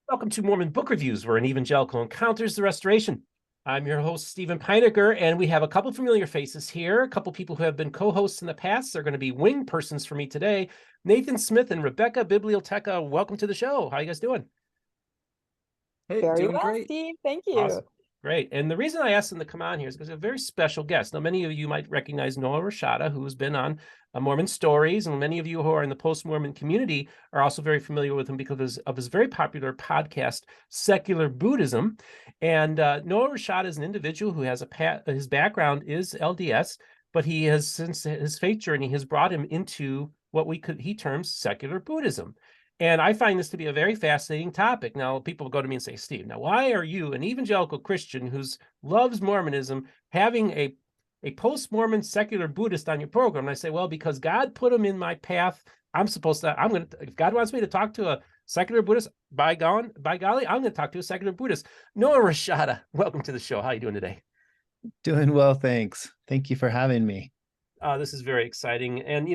Welcome to Mormon Book Reviews, where an evangelical encounters the restoration. I'm your host, Steven Peinecker, and we have a couple familiar faces here, a couple people who have been co-hosts in the past. They're going to be wing persons for me today. Nathan Smith and Rebecca Bibliotheca, welcome to the show. How you guys doing? Hey, Very doing well, great. Steve. Thank you. Awesome. Great. And the reason I asked them to come on here is because we have a very special guest. Now, many of you might recognize Noah Rasheta, who has been on Mormon Stories, and many of you who are in the post-Mormon community are also very familiar with him because of his very popular podcast, Secular Buddhism. And Noah Rasheta is an individual who has his background is LDS, but he has, since his faith journey, has brought him into what he terms secular Buddhism. And I find this to be a very fascinating topic. Now, people go to me and say, Steve, now why are you, an evangelical Christian who loves Mormonism, having a post-Mormon secular Buddhist on your program? And I say, well, because God put him in my path. If God wants me to talk to a secular Buddhist, by golly, I'm going to talk to a secular Buddhist. Noah Rasheta, welcome to the show. How are you doing today? Doing well, thanks. Thank you for having me. This is very exciting. And,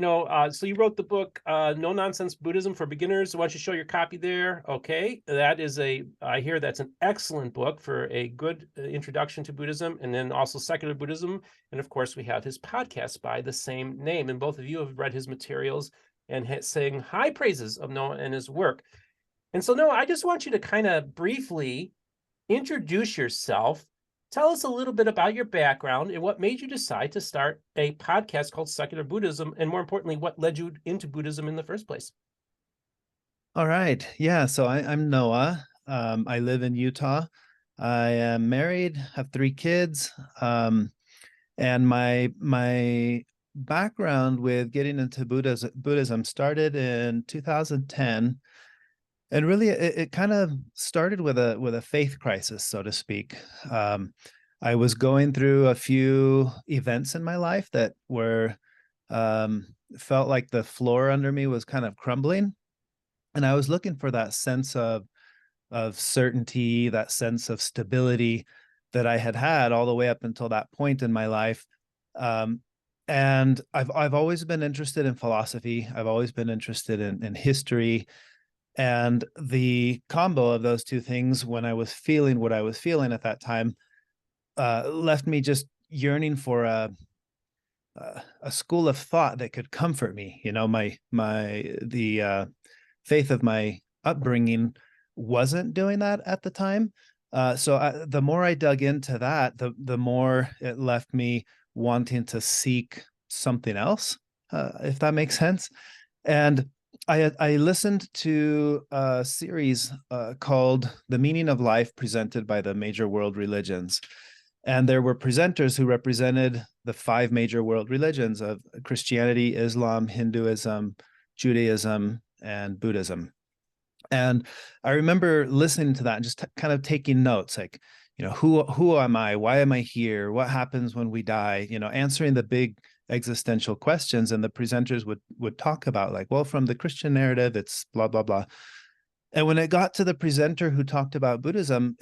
so you wrote the book, No Nonsense Buddhism for Beginners. Why don't you show your copy there? Okay. I hear that's an excellent book for a good introduction to Buddhism, and then also secular Buddhism. And of course, we have his podcast by the same name. And both of you have read his materials and saying high praises of Noah and his work. And so, Noah, I just want you to kind of briefly introduce yourself. Tell us a little bit about your background and what made you decide to start a podcast called Secular Buddhism, and more importantly, what led you into Buddhism in the first place. All right. Yeah. So I'm Noah. I live in Utah. I am married, have 3 kids. And my background with getting into Buddhism started in 2010. And really, it kind of started with a faith crisis, so to speak. I was going through a few events in my life that felt like the floor under me was kind of crumbling, and I was looking for that sense of certainty, that sense of stability that I had all the way up until that point in my life. And I've always been interested in philosophy. I've always been interested in history. And the combo of those two things, when I was feeling what I was feeling at that time, left me just yearning for a school of thought that could comfort me. The faith of my upbringing wasn't doing that at the time. So the more I dug into that, the more it left me wanting to seek something else, if that makes sense. And I listened to a series called The Meaning of Life, presented by the major world religions. And there were presenters who represented the 5 major world religions of Christianity, Islam, Hinduism, Judaism, and Buddhism. And I remember listening to that and just kind of taking notes, like, who am I? Why am I here? What happens when we die? Answering the big existential questions. And the presenters would talk about, like, well, from the Christian narrative, it's blah, blah, blah. And when it got to the presenter who talked about Buddhism,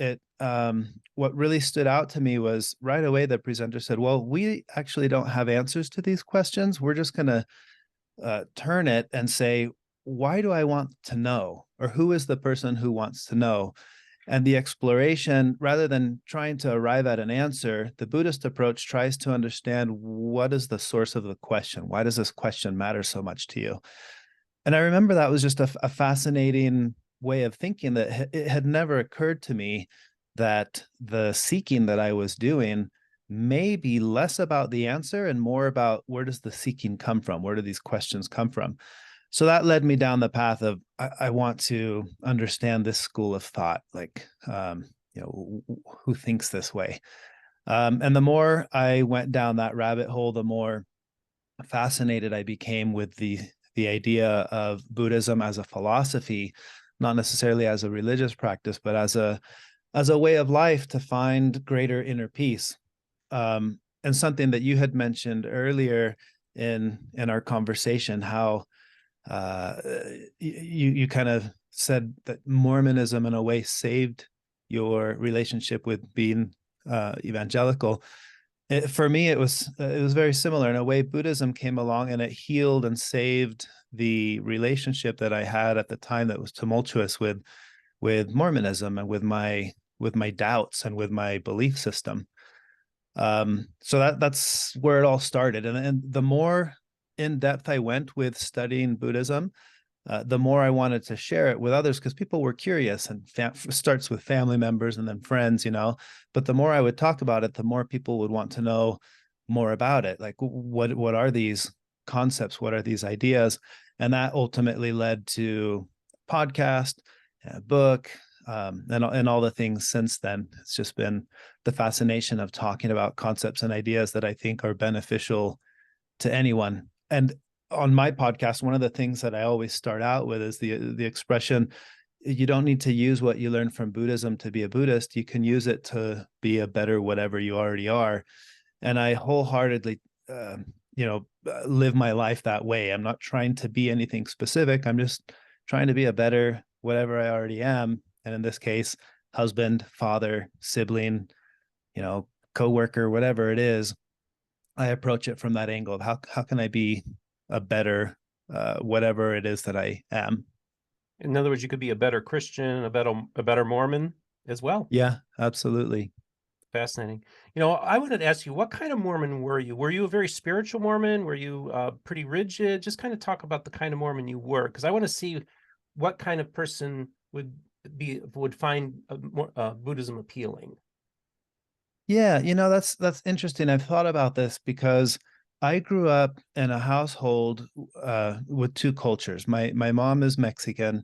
what really stood out to me was right away the presenter said, well, we actually don't have answers to these questions. We're just going to turn it and say, why do I want to know? Or who is the person who wants to know? And the exploration, rather than trying to arrive at an answer, the Buddhist approach tries to understand, what is the source of the question? Why does this question matter so much to you? And I remember that was just a fascinating way of thinking, that it had never occurred to me that the seeking that I was doing may be less about the answer and more about, where does the seeking come from? Where do these questions come from? So that led me down the path of, I want to understand this school of thought, like, who thinks this way? And the more I went down that rabbit hole, the more fascinated I became with the idea of Buddhism as a philosophy, not necessarily as a religious practice, but as a way of life to find greater inner peace. And something that you had mentioned earlier in our conversation, how you kind of said that Mormonism in a way saved your relationship with being evangelical. For me, it was very similar. In a way, Buddhism came along and it healed and saved the relationship that I had at the time that was tumultuous with with Mormonism and with my doubts and with my belief system. So that's where it all started. And the more in depth I went with studying Buddhism, the more I wanted to share it with others, because people were curious, and starts with family members and then friends, but the more I would talk about it, the more people would want to know more about it. Like, what are these concepts? What are these ideas? And that ultimately led to podcast, a book, and all the things since then. It's just been the fascination of talking about concepts and ideas that I think are beneficial to anyone. And on my podcast, one of the things that I always start out with is the expression, you don't need to use what you learn from Buddhism to be a Buddhist. You can use it to be a better whatever you already are. And I wholeheartedly, live my life that way. I'm not trying to be anything specific. I'm just trying to be a better whatever I already am. And in this case, husband, father, sibling, coworker, whatever it is. I approach it from that angle of how can I be a better whatever it is that I am. In other words, you could be a better Christian, a better Mormon as well. Yeah, absolutely. Fascinating. I wanted to ask you, what kind of Mormon were you? Were you a very spiritual Mormon? Were you pretty rigid? Just kind of talk about the kind of Mormon you were, because I want to see what kind of person would find Buddhism appealing. Yeah, that's interesting. I've thought about this because I grew up in a household with two cultures. My mom is Mexican,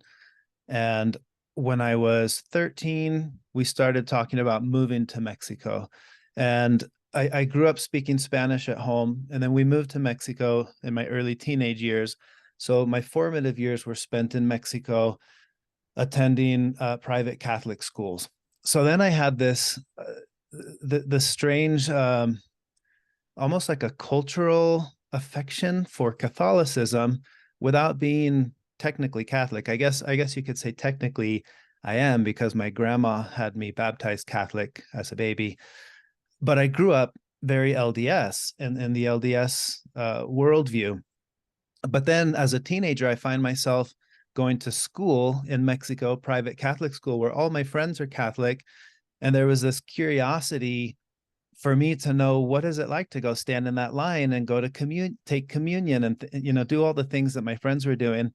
and when I was 13, we started talking about moving to Mexico. And I grew up speaking Spanish at home, and then we moved to Mexico in my early teenage years. So my formative years were spent in Mexico attending private Catholic schools. So then I had this the strange, almost like a cultural affection for Catholicism without being technically Catholic. I guess you could say technically I am, because my grandma had me baptized Catholic as a baby, but I grew up very LDS and in the LDS worldview. But then as a teenager, I find myself going to school in Mexico, private Catholic school, where all my friends are Catholic. And there was this curiosity for me to know, what is it like to go stand in that line and go to take communion and do all the things that my friends were doing.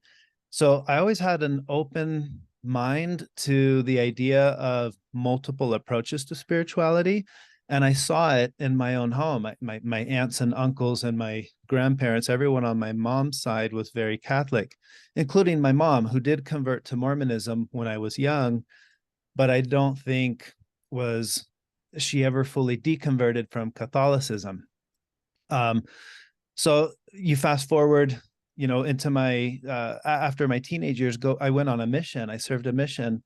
So I always had an open mind to the idea of multiple approaches to spirituality. And I saw it in my own home. My aunts and uncles and my grandparents, everyone on my mom's side was very Catholic, including my mom, who did convert to Mormonism when I was young, but I don't think was she ever fully deconverted from Catholicism. So you fast forward, into my after my teenage years, I went on a mission. I served a mission,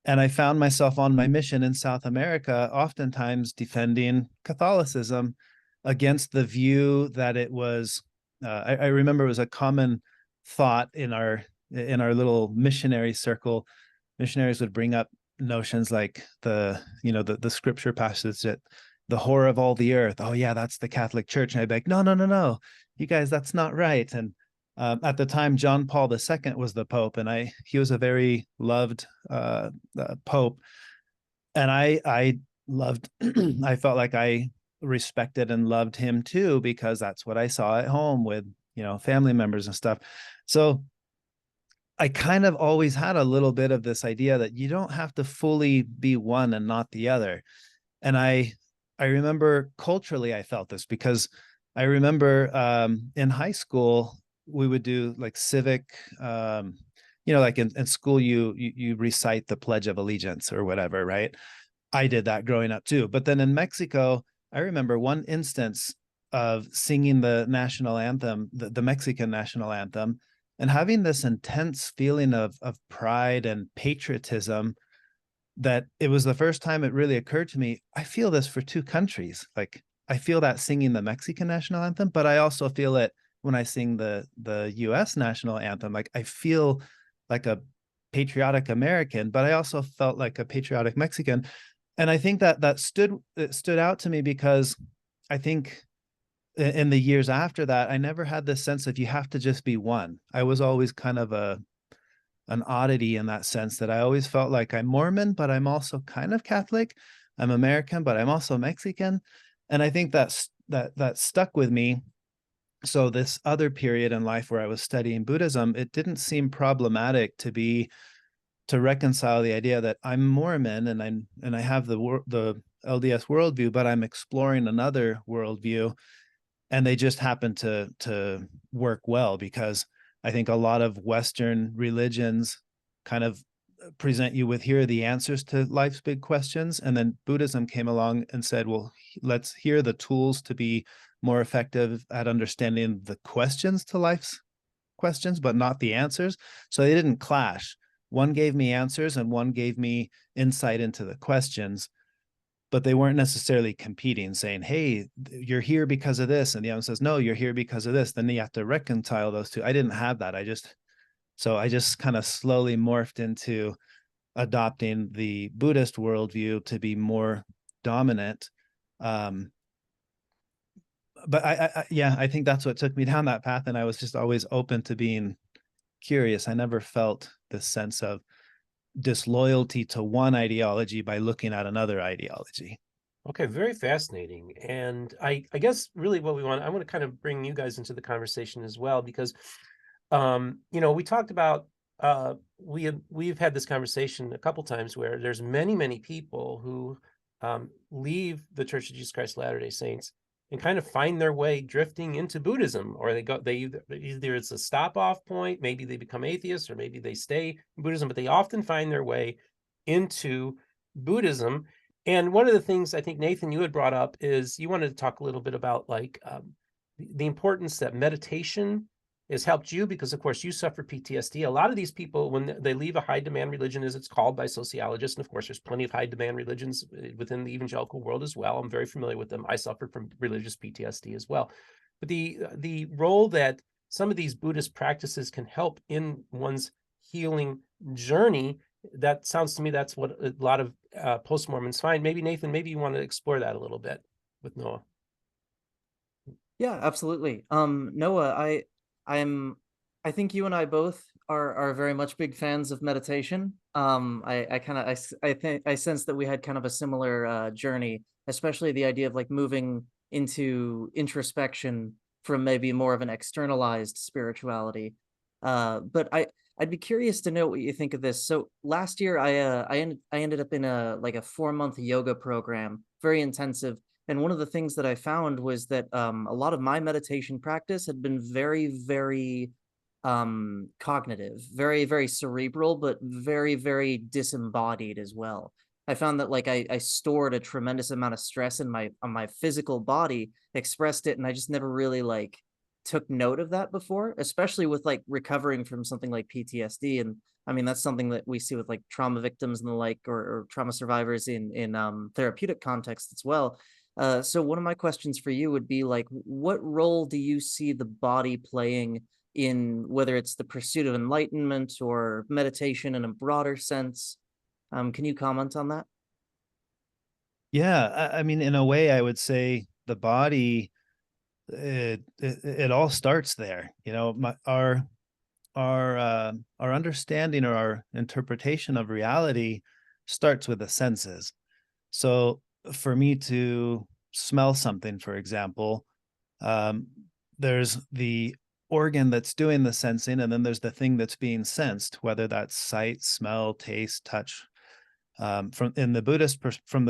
and I found myself on my mission in South America, oftentimes defending Catholicism against the view that it was. I remember it was a common thought in our little missionary circle. Missionaries would bring up notions like the scripture passage that the whore of all the earth, oh yeah, that's the Catholic Church. And I'd be like, no, you guys, that's not right. And at the time, John Paul II was the Pope, and he was a very loved Pope, and I loved I felt like I respected and loved him too, because that's what I saw at home with family members and stuff. So I kind of always had a little bit of this idea that you don't have to fully be one and not the other. And I remember culturally I felt this, because I remember in high school we would do like civic, like in school you recite the Pledge of Allegiance or whatever, right? I did that growing up too. But then in Mexico, I remember one instance of singing the national anthem, the Mexican national anthem, and having this intense feeling of pride and patriotism, that it was the first time it really occurred to me, I feel this for two countries. Like, I feel that singing the Mexican national anthem, but I also feel it when I sing the US national anthem. Like, I feel like a patriotic American, but I also felt like a patriotic Mexican. And I think that stood out to me, because I think in the years after that, I never had this sense of you have to just be one. I was always kind of an oddity in that sense, that I always felt like I'm Mormon, but I'm also kind of Catholic. I'm American, but I'm also Mexican. And I think that stuck with me. So this other period in life where I was studying Buddhism, it didn't seem problematic to reconcile the idea that I'm Mormon and I have the LDS worldview, but I'm exploring another worldview, and they just happen to work well, because I think a lot of Western religions kind of present you with, here are the answers to life's big questions, and then Buddhism came along and said, well, let's hear the tools to be more effective at understanding the questions to life's questions, but not the answers. So they didn't clash. One gave me answers and one gave me insight into the questions, but they weren't necessarily competing, saying, hey, you're here because of this. And the other one says, no, you're here because of this. Then you have to reconcile those two. I didn't have that. I just kind of slowly morphed into adopting the Buddhist worldview to be more dominant. But I think that's what took me down that path. And I was just always open to being curious. I never felt this sense of disloyalty to one ideology by looking at another ideology. Okay, very fascinating. And I guess really what I want to kind of bring you guys into the conversation as well, because we talked about we've had this conversation a couple times where there's many people who leave the Church of Jesus Christ of Latter-day Saints and kind of find their way drifting into Buddhism, or they either it's a stop off point, maybe they become atheists, or maybe they stay in Buddhism, but they often find their way into Buddhism. And one of the things I think, Nathan, you had brought up is you wanted to talk a little bit about the importance that meditation has helped you, because of course you suffer PTSD. A lot of these people, when they leave a high demand religion, as it's called by sociologists, and of course there's plenty of high demand religions within the evangelical world as well. I'm very familiar with them. I suffered from religious PTSD as well. But the role that some of these Buddhist practices can help in one's healing journey, that sounds to me that's what a lot of post-Mormons find. Maybe Nathan, maybe you want to explore that a little bit with Noah. Yeah, absolutely. Noah, I think you and I both are very much big fans of meditation. I kind of I think I sense that we had kind of a similar journey, especially the idea of like moving into introspection from maybe more of an externalized spirituality. But I'd be curious to know what you think of this. So last year I ended up in a 4-month yoga program, very intensive. And one of the things that I found was that a lot of my meditation practice had been very cognitive, very cerebral, but very disembodied as well. I found that like I stored a tremendous amount of stress in my physical body, expressed it, and I just never really like took note of that before, especially with like recovering from something like PTSD. And I mean, that's something that we see with like trauma victims and the like, or trauma survivors in therapeutic contexts as well. So one of my questions for you would be like, what role do you see the body playing in whether it's the pursuit of enlightenment or meditation in a broader sense? Can you comment on that? Yeah, I mean, in a way, I would say the body, it all starts there. Our understanding or our interpretation of reality starts with the senses. So for me to smell something, for example, there's the organ that's doing the sensing, and then there's the thing that's being sensed, whether that's sight, smell, taste, touch. From the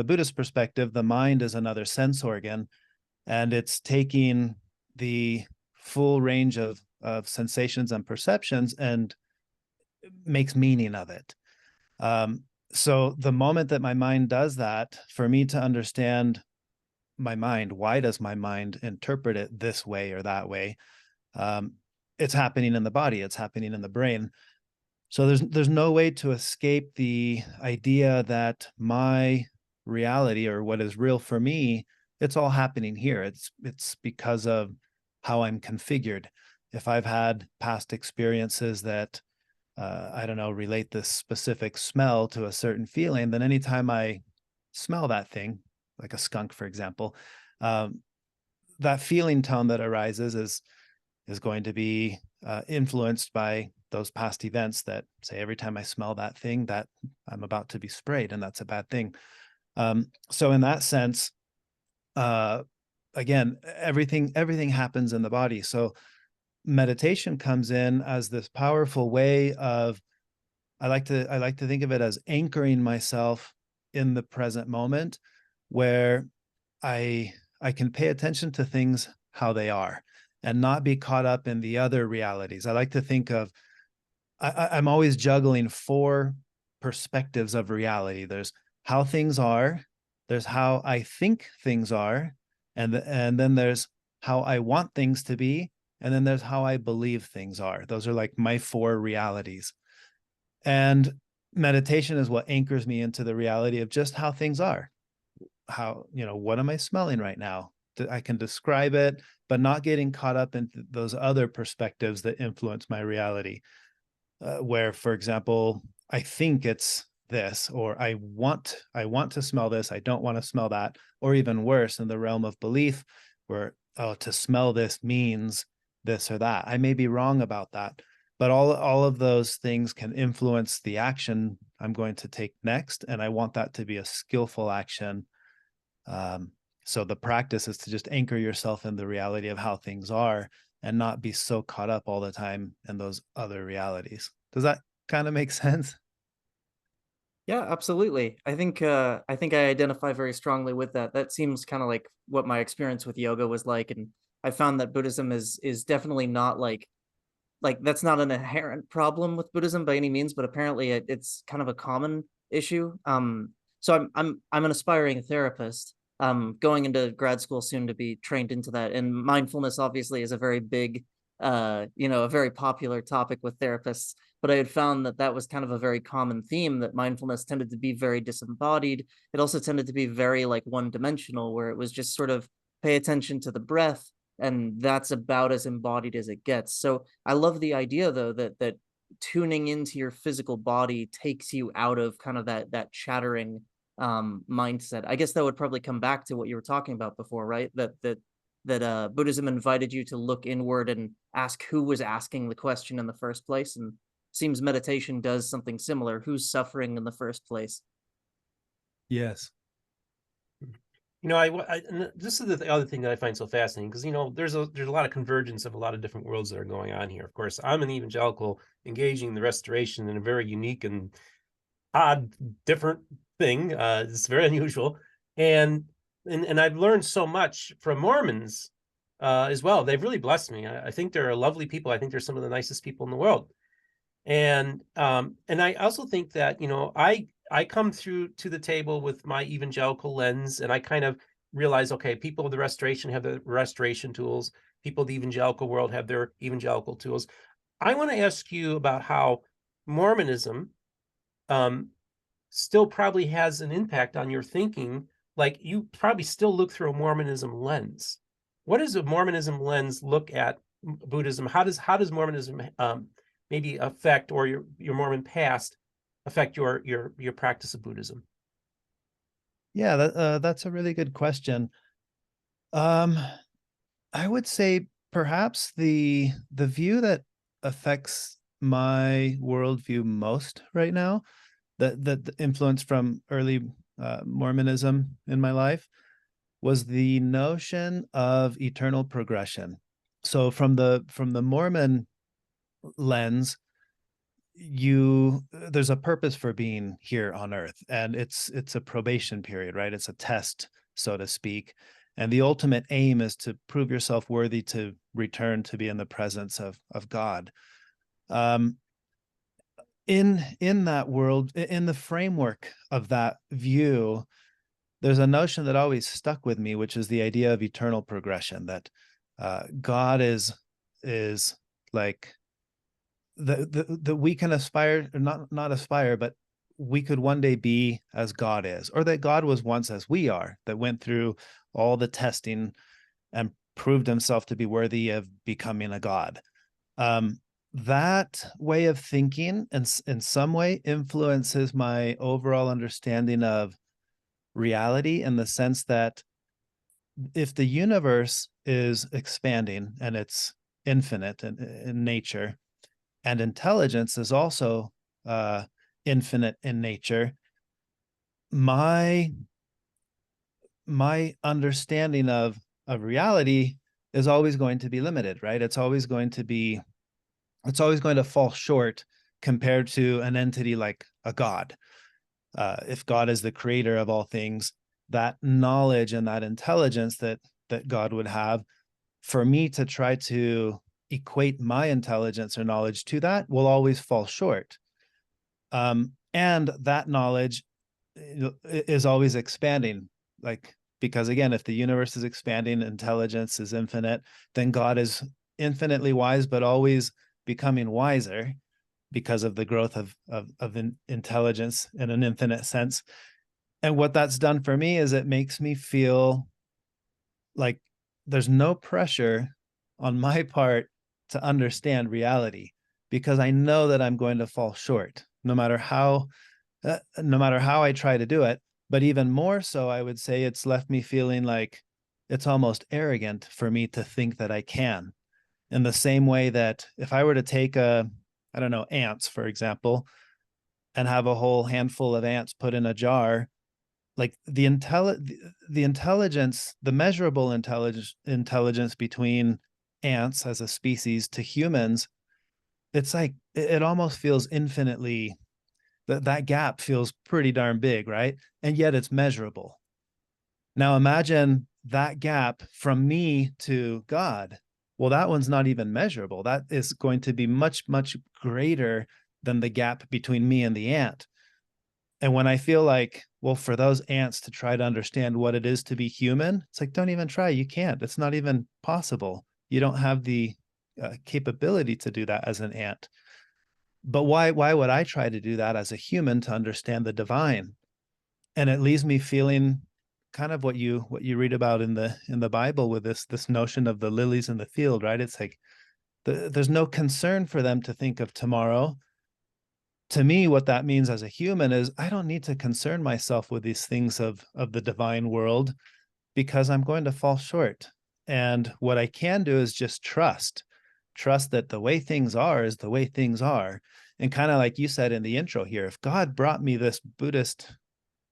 Buddhist perspective, the mind is another sense organ, and it's taking the full range of sensations and perceptions and makes meaning of it. So the moment that my mind does that, for me to understand my mind, why does my mind interpret it this way or that way? It's happening in the body, it's happening in the brain. So there's no way to escape the idea that my reality, or what is real for me, it's all happening here. It's because of how I'm configured. If I've had past experiences that I don't know, relate this specific smell to a certain feeling, then anytime I smell that thing, like a skunk, for example, that feeling tone that arises is going to be influenced by those past events that say every time I smell that thing that I'm about to be sprayed, and that's a bad thing. So in that sense, again, everything happens in the body. So meditation comes in as this powerful way of, I like to think of it as anchoring myself in the present moment, where I can pay attention to things how they are and not be caught up in the other realities. I like to think of, I'm always juggling 4 perspectives of reality. There's how things are, there's how I think things are, and then there's how I want things to be, and then there's how I believe things are. Those are like my 4 realities. And meditation is what anchors me into the reality of just how things are. How, what am I smelling right now? I can describe it, but not getting caught up in those other perspectives that influence my reality. Where, for example, I think it's this, or I want to smell this, I don't want to smell that, or even worse, in the realm of belief, where, oh, to smell this means this or that. I may be wrong about that, but all of those things can influence the action I'm going to take next, and I want that to be a skillful action. So the practice is to just anchor yourself in the reality of how things are and not be so caught up all the time in those other realities. Does that kind of make sense? Yeah, absolutely. I think I identify very strongly with that. That seems kind of like what my experience with yoga was like, and I found that Buddhism is definitely not like that's not an inherent problem with Buddhism by any means, but apparently it's kind of a common issue. So I'm an aspiring therapist, going into grad school soon to be trained into that. And mindfulness obviously is a very big, a very popular topic with therapists. But I had found that that was kind of a very common theme, that mindfulness tended to be very disembodied. It also tended to be very like one-dimensional, where it was just sort of pay attention to the breath, and that's about as embodied as it gets. So I love the idea though that tuning into your physical body takes you out of kind of that chattering mindset. I guess that would probably come back to what you were talking about before, right? That Buddhism invited you to look inward and ask who was asking the question in the first place, and seems meditation does something similar. Who's suffering in the first place? Yes. And this is the other thing that I find so fascinating, because there's a lot of convergence of a lot of different worlds that are going on here. Of course, I'm an evangelical engaging in the restoration in a very unique and odd, different thing. It's very unusual, and I've learned so much from Mormons as well. They've really blessed me. I think they're lovely people. I think they're some of the nicest people in the world, and I also think that I come through to the table with my evangelical lens, and I kind of realize, okay, people of the restoration have the restoration tools. People of the evangelical world have their evangelical tools. I want to ask you about how Mormonism still probably has an impact on your thinking. Like, you probably still look through a Mormonism lens. What does a Mormonism lens look at Buddhism? How does Mormonism maybe affect, or your Mormon past affect your practice of Buddhism? Yeah, that's a really good question. I would say perhaps the view that affects my worldview most right now, that the influence from early Mormonism in my life, was the notion of eternal progression. So from the Mormon lens, there's a purpose for being here on earth, and it's a probation period, right? It's a test, so to speak, and the ultimate aim is to prove yourself worthy to return to be in the presence of God. In that world, in the framework of that view, there's a notion that always stuck with me, which is the idea of eternal progression, that God is like that we can aspire, or not aspire, but we could one day be as God is, or that God was once as we are, that went through all the testing and proved himself to be worthy of becoming a God. That way of thinking, and in some way, influences my overall understanding of reality, in the sense that if the universe is expanding and it's infinite in nature, and intelligence is also infinite in nature, my understanding of reality is always going to be limited, right? It's always going to fall short compared to an entity like a God. If God is the creator of all things, that knowledge and that intelligence that God would have, for me to try to equate my intelligence or knowledge to that will always fall short. And that knowledge is always expanding, like, because again, if the universe is expanding, intelligence is infinite, then God is infinitely wise, but always becoming wiser because of the growth of intelligence in an infinite sense. And what that's done for me is it makes me feel like there's no pressure on my part to understand reality, because I know that I'm going to fall short no matter how I try to do it. But even more so, I would say it's left me feeling like it's almost arrogant for me to think that I can. In the same way that if I were to take I don't know, ants, for example, and have a whole handful of ants put in a jar, like the intelligence, the measurable intelligence between ants as a species to humans, it's like it almost feels infinitely, that gap feels pretty darn big, right? And yet it's measurable. Now imagine that gap from me to God. Well, that one's not even measurable. That is going to be much, much greater than the gap between me and the ant. And when I feel like, well, for those ants to try to understand what it is to be human, it's like, don't even try. You can't. It's not even possible. You don't have the capability to do that as an ant. But why would I try to do that as a human to understand the divine? And it leaves me feeling kind of what you read about in the Bible with this notion of the lilies in the field, right? It's like there's no concern for them to think of tomorrow. To me, what that means as a human is I don't need to concern myself with these things of the divine world, because I'm going to fall short. And what I can do is just trust that the way things are is the way things are. And kind of like you said in the intro here, if God brought me this Buddhist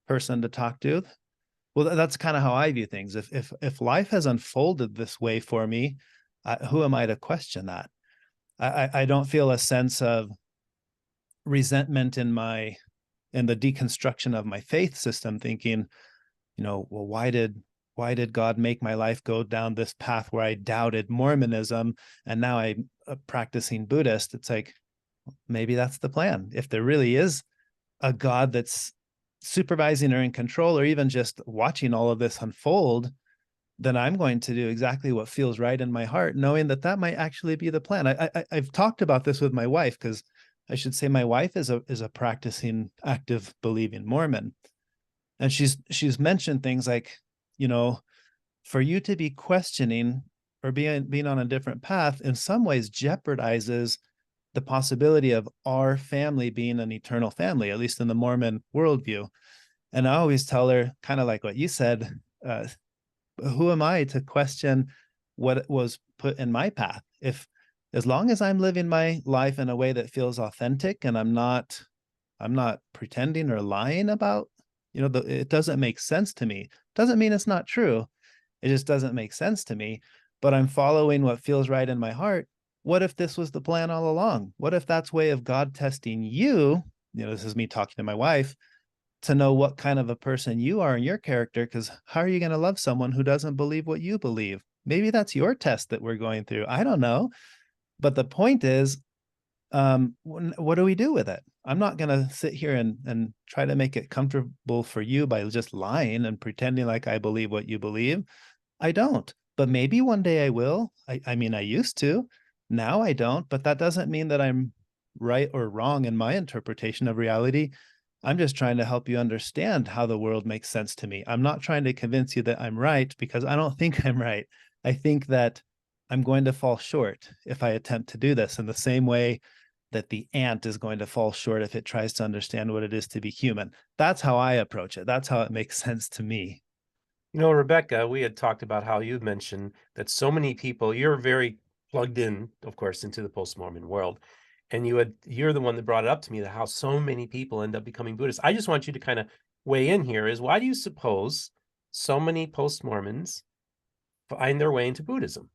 person to talk to, well, that's kind of how I view things. If life has unfolded this way for me, who am I to question that? I don't feel a sense of resentment in the deconstruction of my faith system, thinking, well, why did God make my life go down this path where I doubted Mormonism and now I'm practicing Buddhist? It's like, maybe that's the plan. If there really is a God that's supervising or in control or even just watching all of this unfold, then I'm going to do exactly what feels right in my heart, knowing that might actually be the plan. I've talked about this with my wife, because I should say my wife is a practicing, active, believing Mormon. And she's mentioned things like, for you to be questioning or being on a different path in some ways jeopardizes the possibility of our family being an eternal family, at least in the Mormon worldview. And I always tell her, kind of like what you said, who am I to question what was put in my path? As long as I'm living my life in a way that feels authentic and I'm not pretending or lying about, it doesn't make sense to me. Doesn't mean it's not true. It just doesn't make sense to me, but I'm following what feels right in my heart. What if this was the plan all along? What if that's way of God testing you? This is me talking to my wife, to know what kind of a person you are in your character, because how are you going to love someone who doesn't believe what you believe? Maybe that's your test that we're going through. I don't know. But the point is, what do we do with it? I'm not going to sit here and try to make it comfortable for you by just lying and pretending like I believe what you believe. I don't. But maybe one day I will. I mean, I used to. Now I don't. But that doesn't mean that I'm right or wrong in my interpretation of reality. I'm just trying to help you understand how the world makes sense to me. I'm not trying to convince you that I'm right, because I don't think I'm right. I think that I'm going to fall short if I attempt to do this, in the same way that the ant is going to fall short if it tries to understand what it is to be human. That's how I approach it. That's how it makes sense to me. Rebecca, we had talked about how you mentioned that so many people, you're very plugged in, of course, into the post-Mormon world. And you're the one that brought it up to me, that how so many people end up becoming Buddhists. I just want you to kind of weigh in here. Is why do you suppose so many post-Mormons find their way into Buddhism?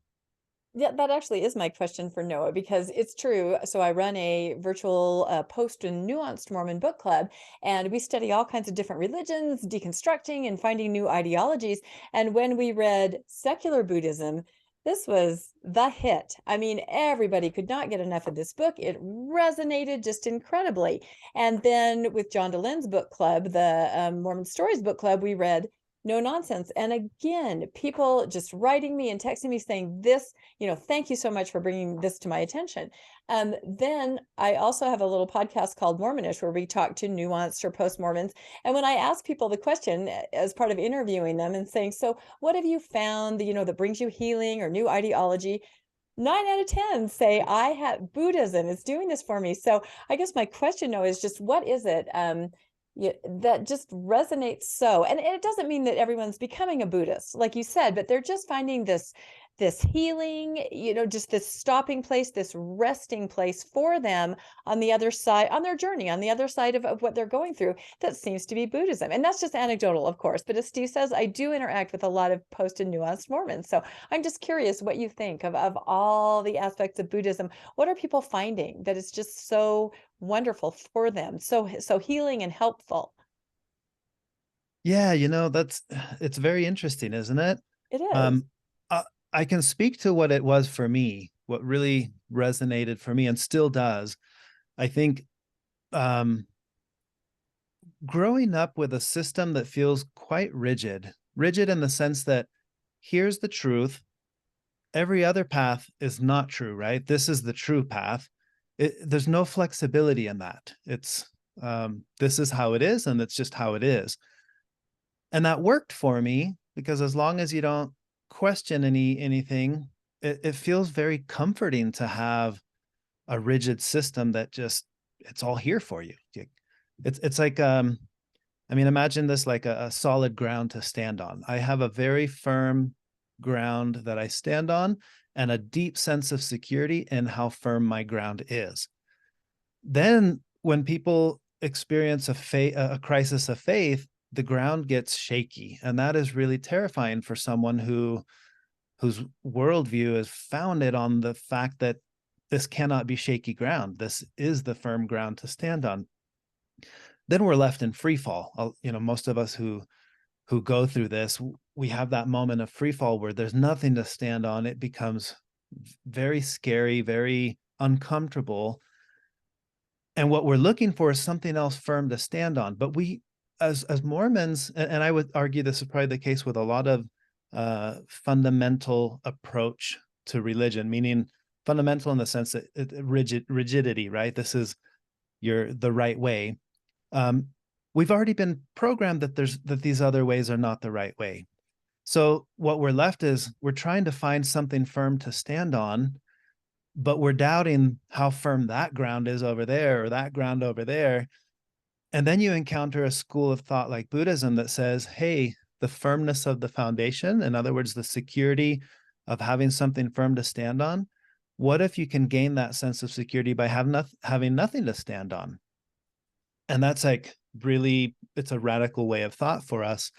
Yeah, that actually is my question for Noah, because it's true. So I run a virtual post and nuanced Mormon book club, and we study all kinds of different religions, deconstructing and finding new ideologies. And when we read secular Buddhism, this was the hit. I mean, everybody could not get enough of this book. It resonated just incredibly. And then with John DeLynne's book club, the Mormon Stories book club, we read No Nonsense. And again, people just writing me and texting me saying this, thank you so much for bringing this to my attention. Then I also have a little podcast called Mormonish, where we talk to nuanced or post-Mormons. And when I ask people the question as part of interviewing them and saying, so what have you found that brings you healing or new ideology? 9 out of 10 say I have Buddhism is doing this for me. So I guess my question, though, is just what is it that just resonates so? And it doesn't mean that everyone's becoming a Buddhist, like you said, but they're just finding this healing, just this stopping place, this resting place for them on the other side, on their journey, on the other side of what they're going through. That seems to be Buddhism. And that's just anecdotal, of course. But as Steve says, I do interact with a lot of post and nuanced Mormons. So I'm just curious what you think of all the aspects of Buddhism. What are people finding that is just so wonderful for them, so healing and helpful? Yeah, it's very interesting, isn't it? It is. I can speak to what it was for me, what really resonated for me and still does. I think growing up with a system that feels quite rigid in the sense that here's the truth. Every other path is not true, right? This is the true path. There's no flexibility in that. It's this is how it is, and it's just how it is. And that worked for me because as long as you don't question anything, it feels very comforting to have a rigid system that just it's all here for you. It's like imagine this like a solid ground to stand on. I have a very firm ground that I stand on and a deep sense of security in how firm my ground is. Then when people experience a crisis of faith, the ground gets shaky, and that is really terrifying for someone whose worldview is founded on the fact that this cannot be shaky ground. This is the firm ground to stand on. Then we're left in free fall. Most of us who go through this, we have that moment of free fall where there's nothing to stand on. It becomes very scary, very uncomfortable. And what we're looking for is something else firm to stand on. But we, as Mormons, and I would argue this is probably the case with a lot of fundamental approach to religion, meaning fundamental in the sense that rigidity, right? This is the right way. We've already been programmed that these other ways are not the right way. So what we're left is we're trying to find something firm to stand on, but we're doubting how firm that ground is over there or that ground over there. And then you encounter a school of thought like Buddhism that says, hey, the firmness of the foundation, in other words, the security of having something firm to stand on, what if you can gain that sense of security by having nothing to stand on? And that's like really, it's a radical way of thought for us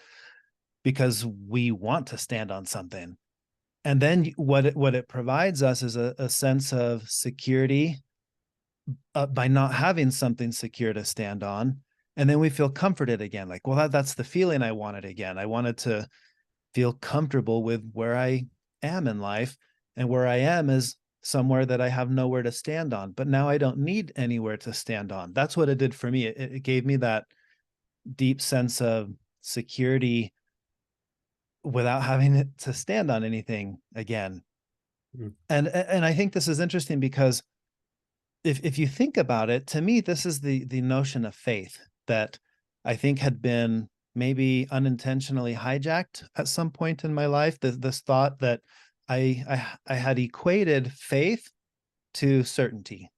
because we want to stand on something. And then what it provides us is a sense of security by not having something secure to stand on. And then we feel comforted again. Like, well, that's the feeling I wanted again. I wanted to feel comfortable with where I am in life, and where I am is somewhere that I have nowhere to stand on, but now I don't need anywhere to stand on. That's what it did for me. It gave me that deep sense of security without having to stand on anything again. Mm. And I think this is interesting because if you think about it, to me, this is the notion of faith that I think had been maybe unintentionally hijacked at some point in my life. This thought that I had equated faith to certainty,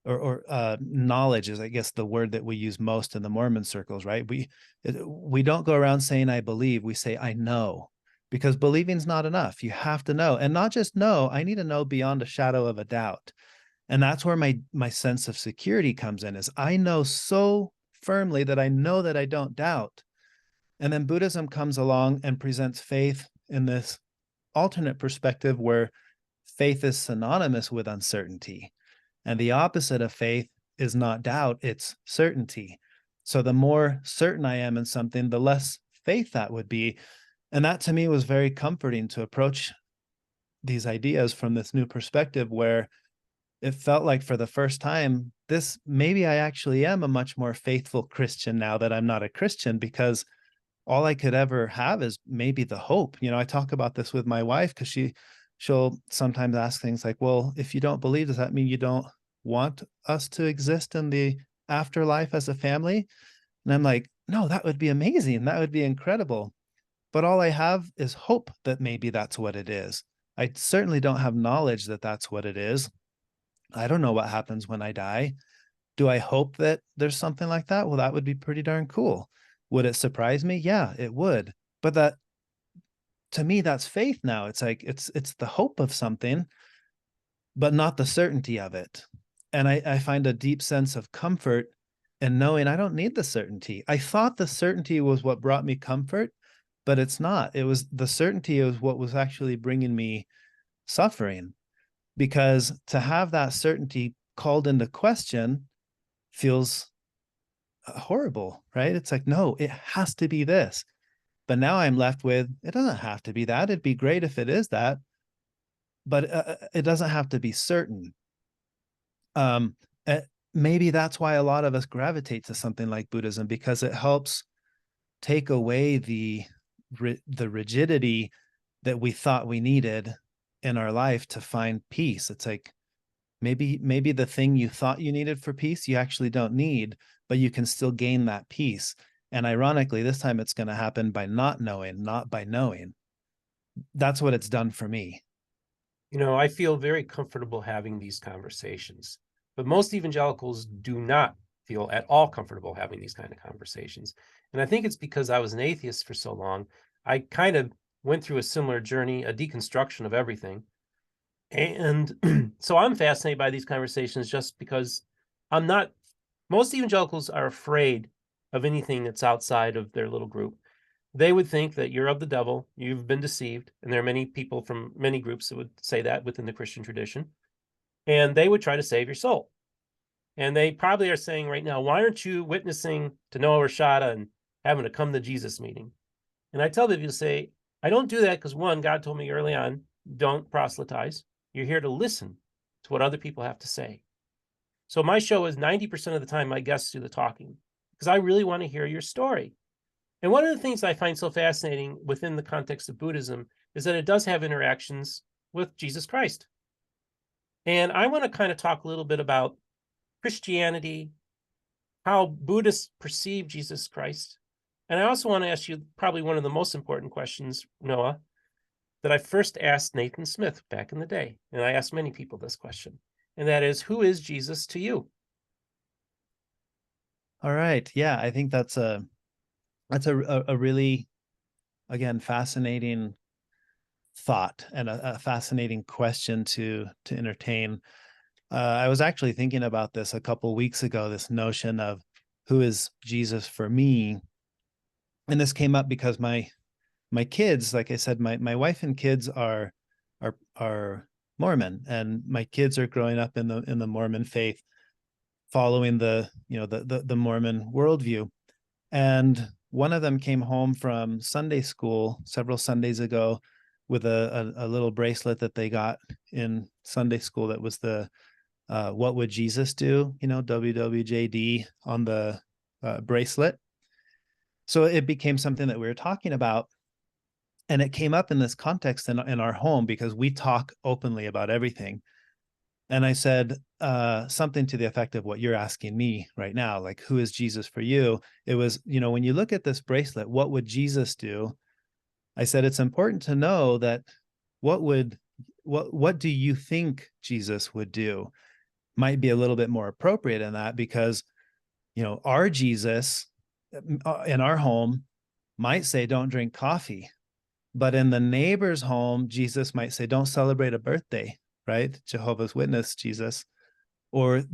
or knowledge is, I guess, the word that we use most in the Mormon circles, right? We don't go around saying I believe, we say I know, because believing's not enough. You have to know, and not just know, I need to know beyond a shadow of a doubt. And that's where my sense of security comes in, is I know so firmly that I don't doubt. And then Buddhism comes along and presents faith in this alternate perspective where faith is synonymous with uncertainty. And the opposite of faith is not doubt, it's certainty. So the more certain I am in something, the less faith that would be. And that to me was very comforting, to approach these ideas from this new perspective, where it felt like for the first time, maybe I actually am a much more faithful Christian now that I'm not a Christian, because all I could ever have is maybe the hope. I talk about this with my wife, because she'll sometimes ask things like, well, if you don't believe, does that mean you don't want us to exist in the afterlife as a family? And I'm like, no, that would be amazing. That would be incredible. But all I have is hope that maybe that's what it is. I certainly don't have knowledge that that's what it is. I don't know what happens when I die. Do I hope that there's something like that? Well, that would be pretty darn cool. Would it surprise me? Yeah, it would. But that, to me, that's faith now. It's like, it's the hope of something, but not the certainty of it. And I find a deep sense of comfort in knowing I don't need the certainty. I thought the certainty was what brought me comfort, but it's not. It was the certainty is what was actually bringing me suffering, because to have that certainty called into question feels horrible, right? It's like, no, it has to be this. But now I'm left with, it doesn't have to be that. It'd be great if it is that, but it doesn't have to be certain. Maybe that's why a lot of us gravitate to something like Buddhism, because it helps take away the rigidity that we thought we needed in our life to find peace. It's like, maybe the thing you thought you needed for peace, you actually don't need, but you can still gain that peace. And ironically, this time it's going to happen by not knowing, not by knowing. That's what it's done for me. I feel very comfortable having these conversations, but most evangelicals do not feel at all comfortable having these kind of conversations. And I think it's because I was an atheist for so long. I kind of went through a similar journey, a deconstruction of everything. And so I'm fascinated by these conversations just because most evangelicals are afraid of anything that's outside of their little group. They would think that you're of the devil, you've been deceived. And there are many people from many groups that would say that within the Christian tradition. And they would try to save your soul. And they probably are saying right now, why aren't you witnessing to Noah Rasheta and having a come to Jesus meeting? And I tell them, say, I don't do that because, one, God told me early on, don't proselytize. You're here to listen to what other people have to say. So my show is 90% of the time my guests do the talking, because I really want to hear your story. And one of the things I find so fascinating within the context of Buddhism is that it does have interactions with Jesus Christ. And I want to kind of talk a little bit about Christianity, how Buddhists perceive Jesus Christ. And I also want to ask you probably one of the most important questions, Noah, that I first asked Nathan Smith back in the day. And I asked many people this question, and that is, who is Jesus to you? All right. Yeah, I think that's a really, again, fascinating thought and a fascinating question to entertain. I was actually thinking about this a couple weeks ago, this notion of who is Jesus for me. And this came up because my kids, like I said, my wife and kids are Mormon, and my kids are growing up in the Mormon faith, following the Mormon worldview. And one of them came home from Sunday school several Sundays ago with a little bracelet that they got in Sunday school that was the what would Jesus do? WWJD on the bracelet. So it became something that we were talking about. And it came up in this context in our home, because we talk openly about everything. And I said something to the effect of what you're asking me right now, like, who is Jesus for you? It was, when you look at this bracelet, what would Jesus do? I said, it's important to know that what do you think Jesus would do might be a little bit more appropriate in that, because, our Jesus in our home might say, don't drink coffee. But in the neighbor's home, Jesus might say, don't celebrate a birthday, right? Jehovah's Witness Jesus Or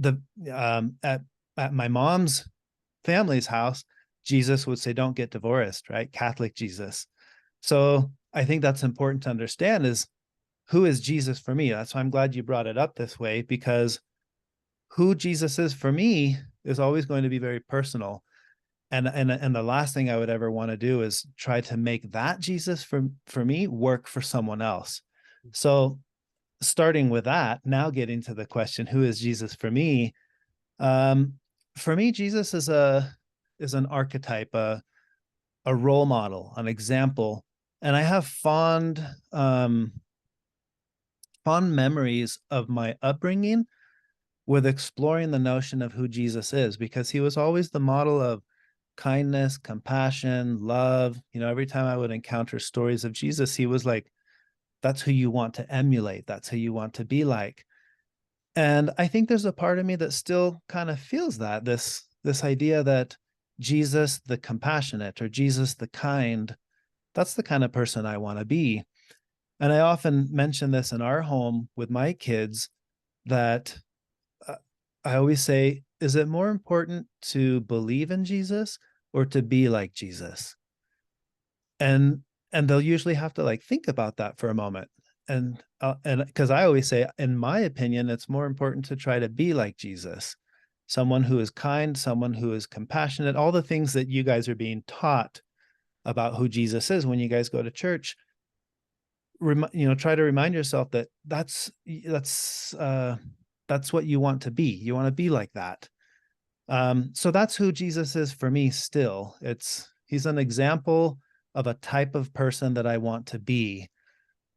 at my mom's family's house, Jesus would say, don't get divorced, right? Catholic Jesus. So I think that's important to understand, is who is Jesus for me? That's why I'm glad you brought it up this way, because who Jesus is for me is always going to be very personal. And the last thing I would ever want to do is try to make that Jesus for me work for someone else. So starting with that, now getting to the question, who is Jesus for me? For me, Jesus is an archetype, a role model, an example. And I have fond memories of my upbringing with exploring the notion of who Jesus is, because he was always the model of kindness, compassion, love. Every time I would encounter stories of Jesus, he was like, that's who you want to emulate. That's who you want to be like. And I think there's a part of me that still kind of feels that, this idea that Jesus, the compassionate, or Jesus, the kind, that's the kind of person I want to be. And I often mention this in our home with my kids, that I always say, is it more important to believe in Jesus or to be like Jesus? And they'll usually have to think about that for a moment. And because I always say, in my opinion, it's more important to try to be like Jesus, someone who is kind, someone who is compassionate, all the things that you guys are being taught about who Jesus is when you guys go to church. Try to remind yourself that that's what you want to be. You want to be like that. So that's who Jesus is for me still. He's an example of a type of person that I want to be.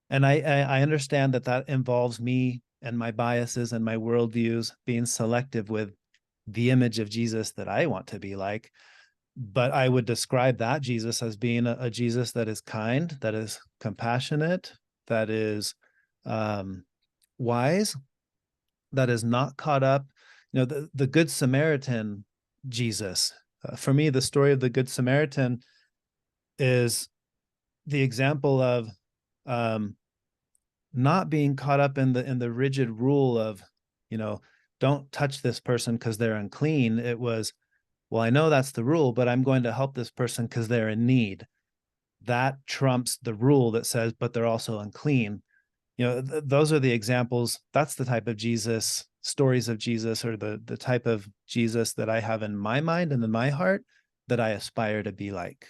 And I understand that involves me and my biases and my worldviews being selective with the image of Jesus that I want to be like. But I would describe that Jesus as being a Jesus that is kind, that is compassionate, that is wise, that is not caught up. The Good Samaritan Jesus. For me, the story of the Good Samaritan is the example of not being caught up in the rigid rule of, don't touch this person because they're unclean. It was, well, I know that's the rule, but I'm going to help this person because they're in need. That trumps the rule that says, but they're also unclean. Those are the examples. That's the type of Jesus, stories of Jesus, or the type of Jesus that I have in my mind and in my heart that I aspire to be like.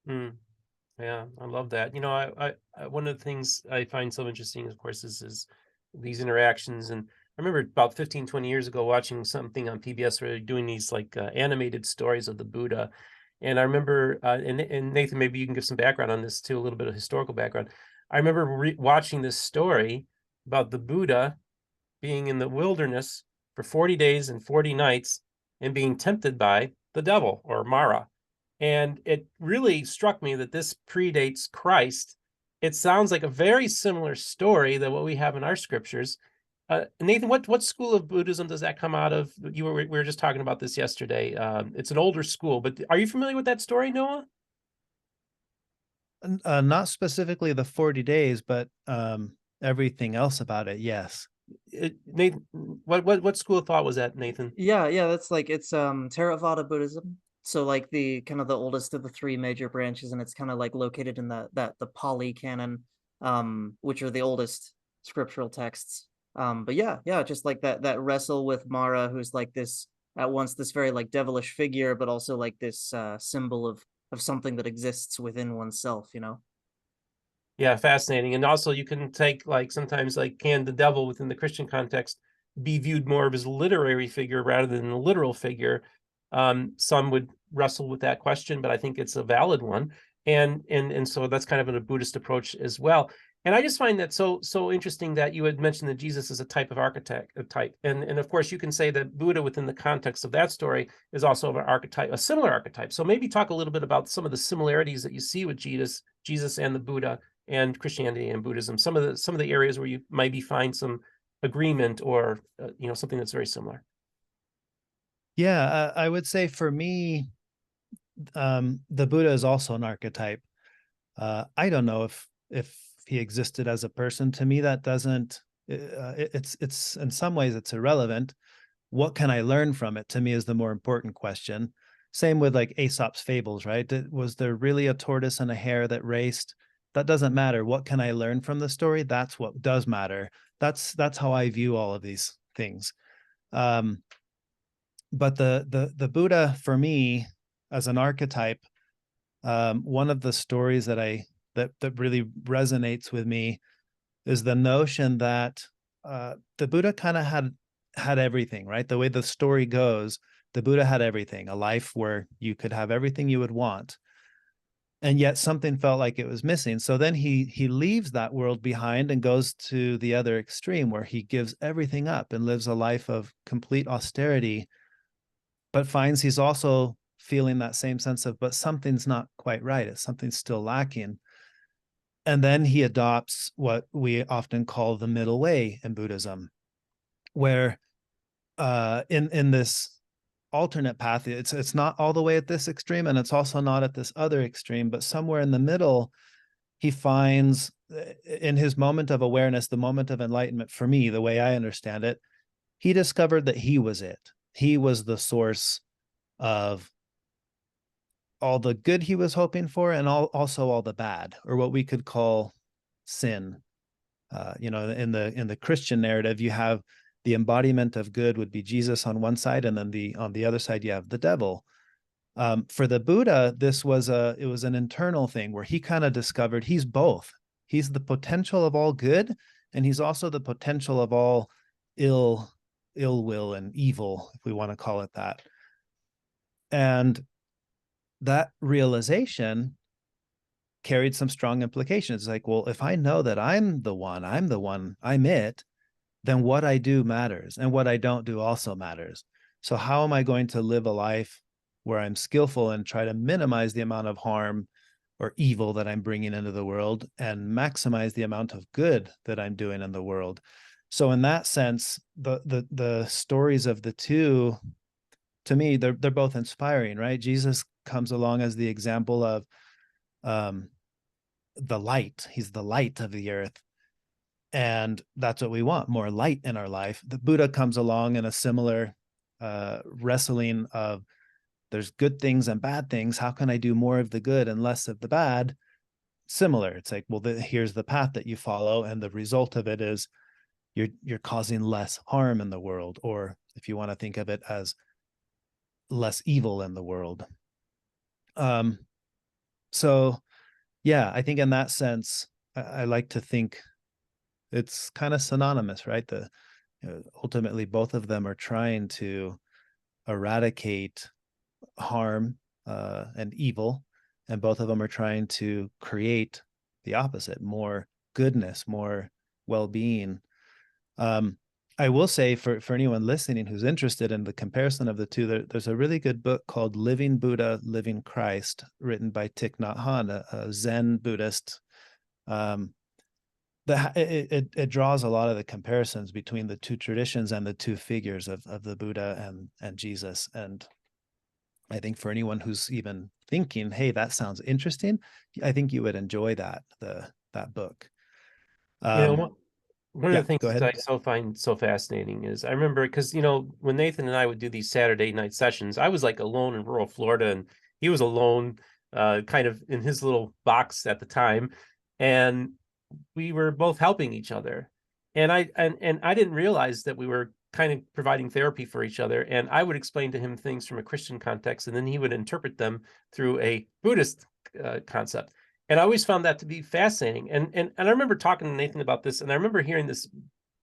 Yeah, I love that. I one of the things I find so interesting, of course, is these interactions. And I remember about 15, 20 years ago watching something on PBS where they're doing these animated stories of the Buddha. And I remember, and Nathan, maybe you can give some background on this too, a little bit of historical background. I remember watching this story about the Buddha being in the wilderness for 40 days and 40 nights and being tempted by the devil, or Mara. And it really struck me that this predates Christ. It sounds like a very similar story than what we have in our scriptures. Nathan, what school of Buddhism does that come out of? We were just talking about this yesterday. It's an older school, but are you familiar with that story, Noah? Not specifically the 40 days, but everything else about it, yes. Nathan, what school of thought was that, Nathan? Yeah, that's it's Theravada Buddhism. So the kind of the oldest of the three major branches, and it's kind of located in the Pali canon, which are the oldest scriptural texts. But yeah, just that wrestle with Mara, who's this at once this very devilish figure, but also this symbol of something that exists within oneself, Yeah, fascinating. And also you can take sometimes can the devil within the Christian context be viewed more of as a literary figure rather than a literal figure? Some would wrestle with that question, but I think it's a valid one. And so that's kind of a Buddhist approach as well. And I just find that so interesting that you had mentioned that Jesus is a type of archetype. And of course you can say that Buddha within the context of that story is also an archetype, a similar archetype. So maybe talk a little bit about some of the similarities that you see with Jesus and the Buddha and Christianity and Buddhism, some of the areas where you maybe find some agreement or something that's very similar. Yeah, I would say for me, the Buddha is also an archetype. I don't know if he existed as a person. To me, that doesn't. It's in some ways it's irrelevant. what can I learn from it, to me, is the more important question. Same with like Aesop's Fables, right? Was there really a tortoise and a hare that raced? That doesn't matter. What can I learn from the story? That's what does matter. That's how I view all of these things. But the Buddha, for me, as an archetype, one of the stories that really resonates with me is the notion that the Buddha kind of had everything, right? The way the story goes, the Buddha had everything, a life where you could have everything you would want. And yet something felt like it was missing. So then he leaves that world behind and goes to the other extreme, where he gives everything up and lives a life of complete austerity, but finds he's also feeling that same sense of, but something's not quite right. It's something's still lacking. And then he adopts what we often call the middle way in Buddhism, where in this alternate path, it's not all the way at this extreme, and it's also not at this other extreme, but somewhere in the middle, he finds, in his moment of awareness, the moment of enlightenment, for me, the way I understand it, he discovered that he was it. He was the source of all the good he was hoping for, and also all the bad, or what we could call sin. In the Christian narrative, you have the embodiment of good would be Jesus on one side, and then on the other side you have the devil. For the Buddha, it was an internal thing where he kind of discovered he's both. He's the potential of all good, and he's also the potential of all ill will and evil, if we want to call it that. And that realization carried some strong implications. Like, well, if I know that I'm the one, I'm it, then what I do matters, and what I don't do also matters. So how am I going to live a life where I'm skillful and try to minimize the amount of harm or evil that I'm bringing into the world, and maximize the amount of good that I'm doing in the world? So in that sense, the stories of the two, to me, they're both inspiring, right? Jesus comes along as the example of the light. He's the light of the earth. And that's what we want, more light in our life. The Buddha comes along in a similar wrestling of, there's good things and bad things. How can I do more of the good and less of the bad? Similar. It's like, well, here's the path that you follow, and the result of it is you're causing less harm in the world, or if you want to think of it as less evil in the world. So yeah, I think in that sense, I like to think it's kind of synonymous, right? Ultimately, both of them are trying to eradicate harm and evil, and both of them are trying to create the opposite, more goodness, more well-being. I will say, for anyone listening who's interested in the comparison of the two, there's a really good book called Living Buddha, Living Christ, written by Thich Nhat Hanh, a Zen Buddhist. It draws a lot of the comparisons between the two traditions and the two figures of the Buddha and Jesus. And I think for anyone who's even thinking, hey, that sounds interesting, I think you would enjoy that book. One of the things go that ahead. I find so fascinating is, I remember, because when Nathan and I would do these Saturday night sessions, I was like alone in rural Florida, and he was alone, kind of in his little box at the time, and we were both helping each other. And I didn't realize that we were kind of providing therapy for each other. And I would explain to him things from a Christian context, and then he would interpret them through a Buddhist concept. And I always found that to be fascinating. And I remember talking to Nathan about this, and I remember hearing this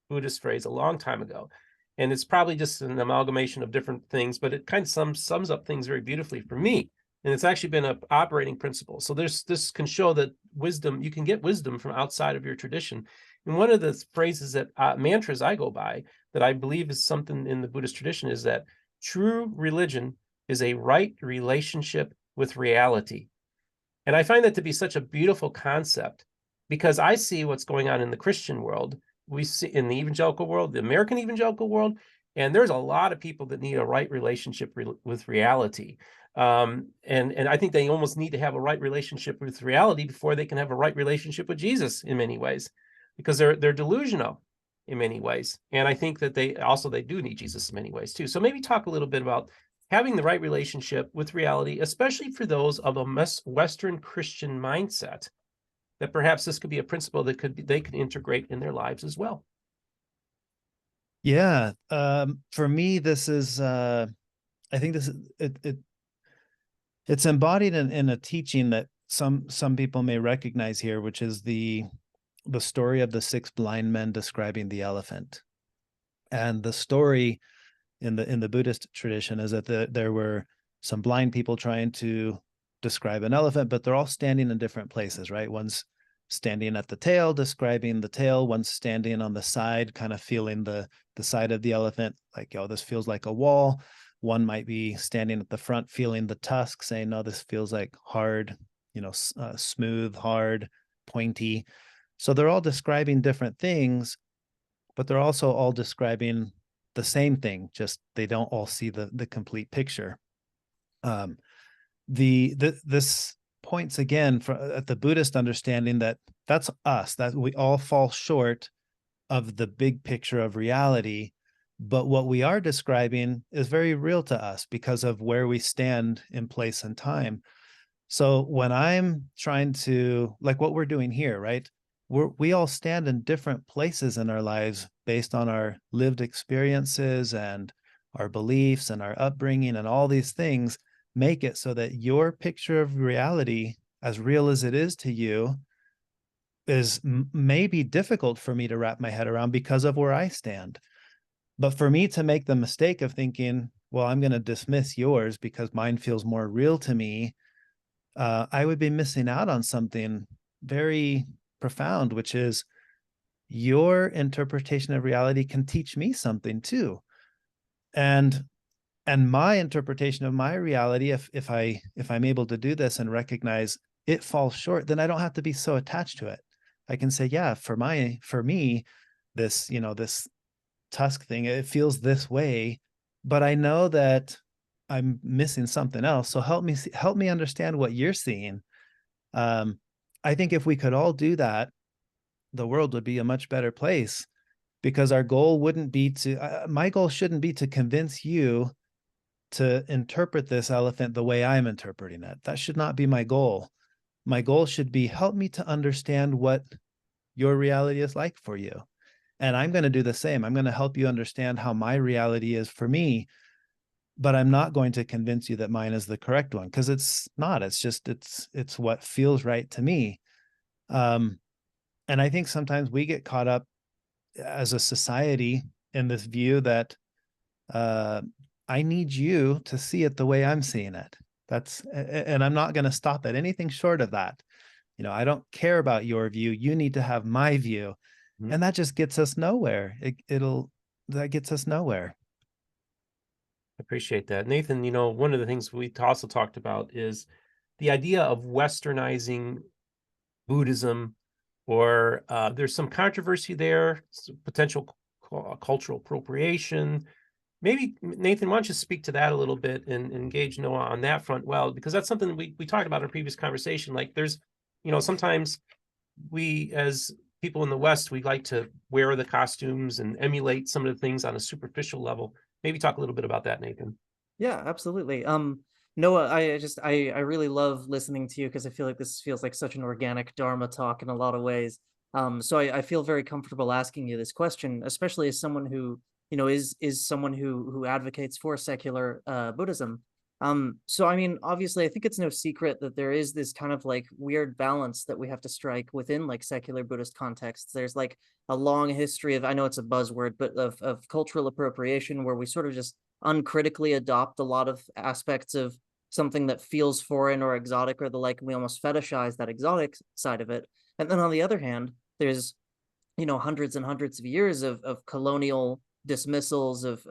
Buddhist phrase a long time ago. And it's probably just an amalgamation of different things, but it kind of sums up things very beautifully for me. And it's actually been an operating principle. So this can show that wisdom, you can get wisdom from outside of your tradition. And one of the phrases that mantras I go by, that I believe is something in the Buddhist tradition, is that true religion is a right relationship with reality. And I find that to be such a beautiful concept, because I see what's going on in the Christian world. We see in the evangelical world, the American evangelical world, and there's a lot of people that need a right relationship with reality. And I think they almost need to have a right relationship with reality before they can have a right relationship with Jesus in many ways, because they're delusional. in many ways. And I think that they do need Jesus in many ways too. So maybe talk a little bit about having the right relationship with reality, especially for those of a Western Christian mindset, that perhaps this could be a principle that they could integrate in their lives as well. Yeah. For me, this is, I think this is, it's embodied in a teaching that some people may recognize here, which is the story of the 6 blind men describing the elephant. And the story in the Buddhist tradition is that there were some blind people trying to describe an elephant, but they're all standing in different places, right? One's standing at the tail, describing the tail. One's standing on the side, kind of feeling the side of the elephant, like, oh, this feels like a wall. One might be standing at the front, feeling the tusk, saying, no, this feels like hard, smooth, hard, pointy. So they're all describing different things, but they're also all describing the same thing, just they don't all see the complete picture. This points again at the Buddhist understanding that that's us, that we all fall short of the big picture of reality, but what we are describing is very real to us because of where we stand in place and time. So when I'm trying to, like what we're doing here, right? We all stand in different places in our lives based on our lived experiences and our beliefs and our upbringing, and all these things make it so that your picture of reality, as real as it is to you, is maybe difficult for me to wrap my head around because of where I stand. But for me to make the mistake of thinking, well, I'm going to dismiss yours because mine feels more real to me, I would be missing out on something very profound, which is your interpretation of reality can teach me something too. And my interpretation of my reality, if I'm able to do this and recognize it falls short, then I don't have to be so attached to it. I can say, yeah, for me, this, this tusk thing, it feels this way, but I know that I'm missing something else. So help me understand what you're seeing. I think if we could all do that, the world would be a much better place, because our goal wouldn't be my goal shouldn't be to convince you to interpret this elephant the way I'm interpreting it. That should not be my goal. My goal should be, help me to understand what your reality is like for you. And I'm going to do the same. I'm going to help you understand how my reality is for me, but I'm not going to convince you that mine is the correct one, because it's not. It's just, it's what feels right to me. And I think sometimes we get caught up as a society in this view that I need you to see it the way I'm seeing it. And I'm not going to stop at anything short of that. I don't care about your view. You need to have my view. Mm-hmm. And that just gets us nowhere. That gets us nowhere. Appreciate that. Nathan, one of the things we also talked about is the idea of Westernizing Buddhism, or there's some controversy there, some potential cultural appropriation. Maybe, Nathan, why don't you speak to that a little bit and engage Noah on that front? Well, because that's something we talked about in a previous conversation. Like there's, sometimes we as people in the West, we like to wear the costumes and emulate some of the things on a superficial level. Maybe talk a little bit about that, Nathan. Yeah, absolutely. Noah, I really love listening to you, because I feel like this feels like such an organic Dharma talk in a lot of ways. So I feel very comfortable asking you this question, especially as someone who, is someone who advocates for secular Buddhism. So I mean, obviously, I think it's no secret that there is this kind of like weird balance that we have to strike within like secular Buddhist contexts. There's like a long history of, I know it's a buzzword, but of cultural appropriation, where we sort of just uncritically adopt a lot of aspects of something that feels foreign or exotic or the like, and we almost fetishize that exotic side of it. And then on the other hand, there's, hundreds and hundreds of years of colonial dismissals of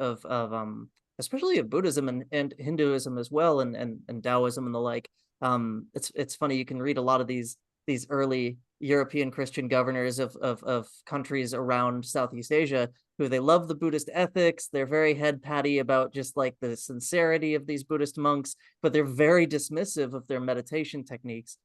especially of Buddhism and Hinduism as well, and Taoism and the like. It's funny, you can read a lot of these early European Christian governors of countries around Southeast Asia, who they love the Buddhist ethics. They're very head patty about just like the sincerity of these Buddhist monks, but they're very dismissive of their meditation techniques.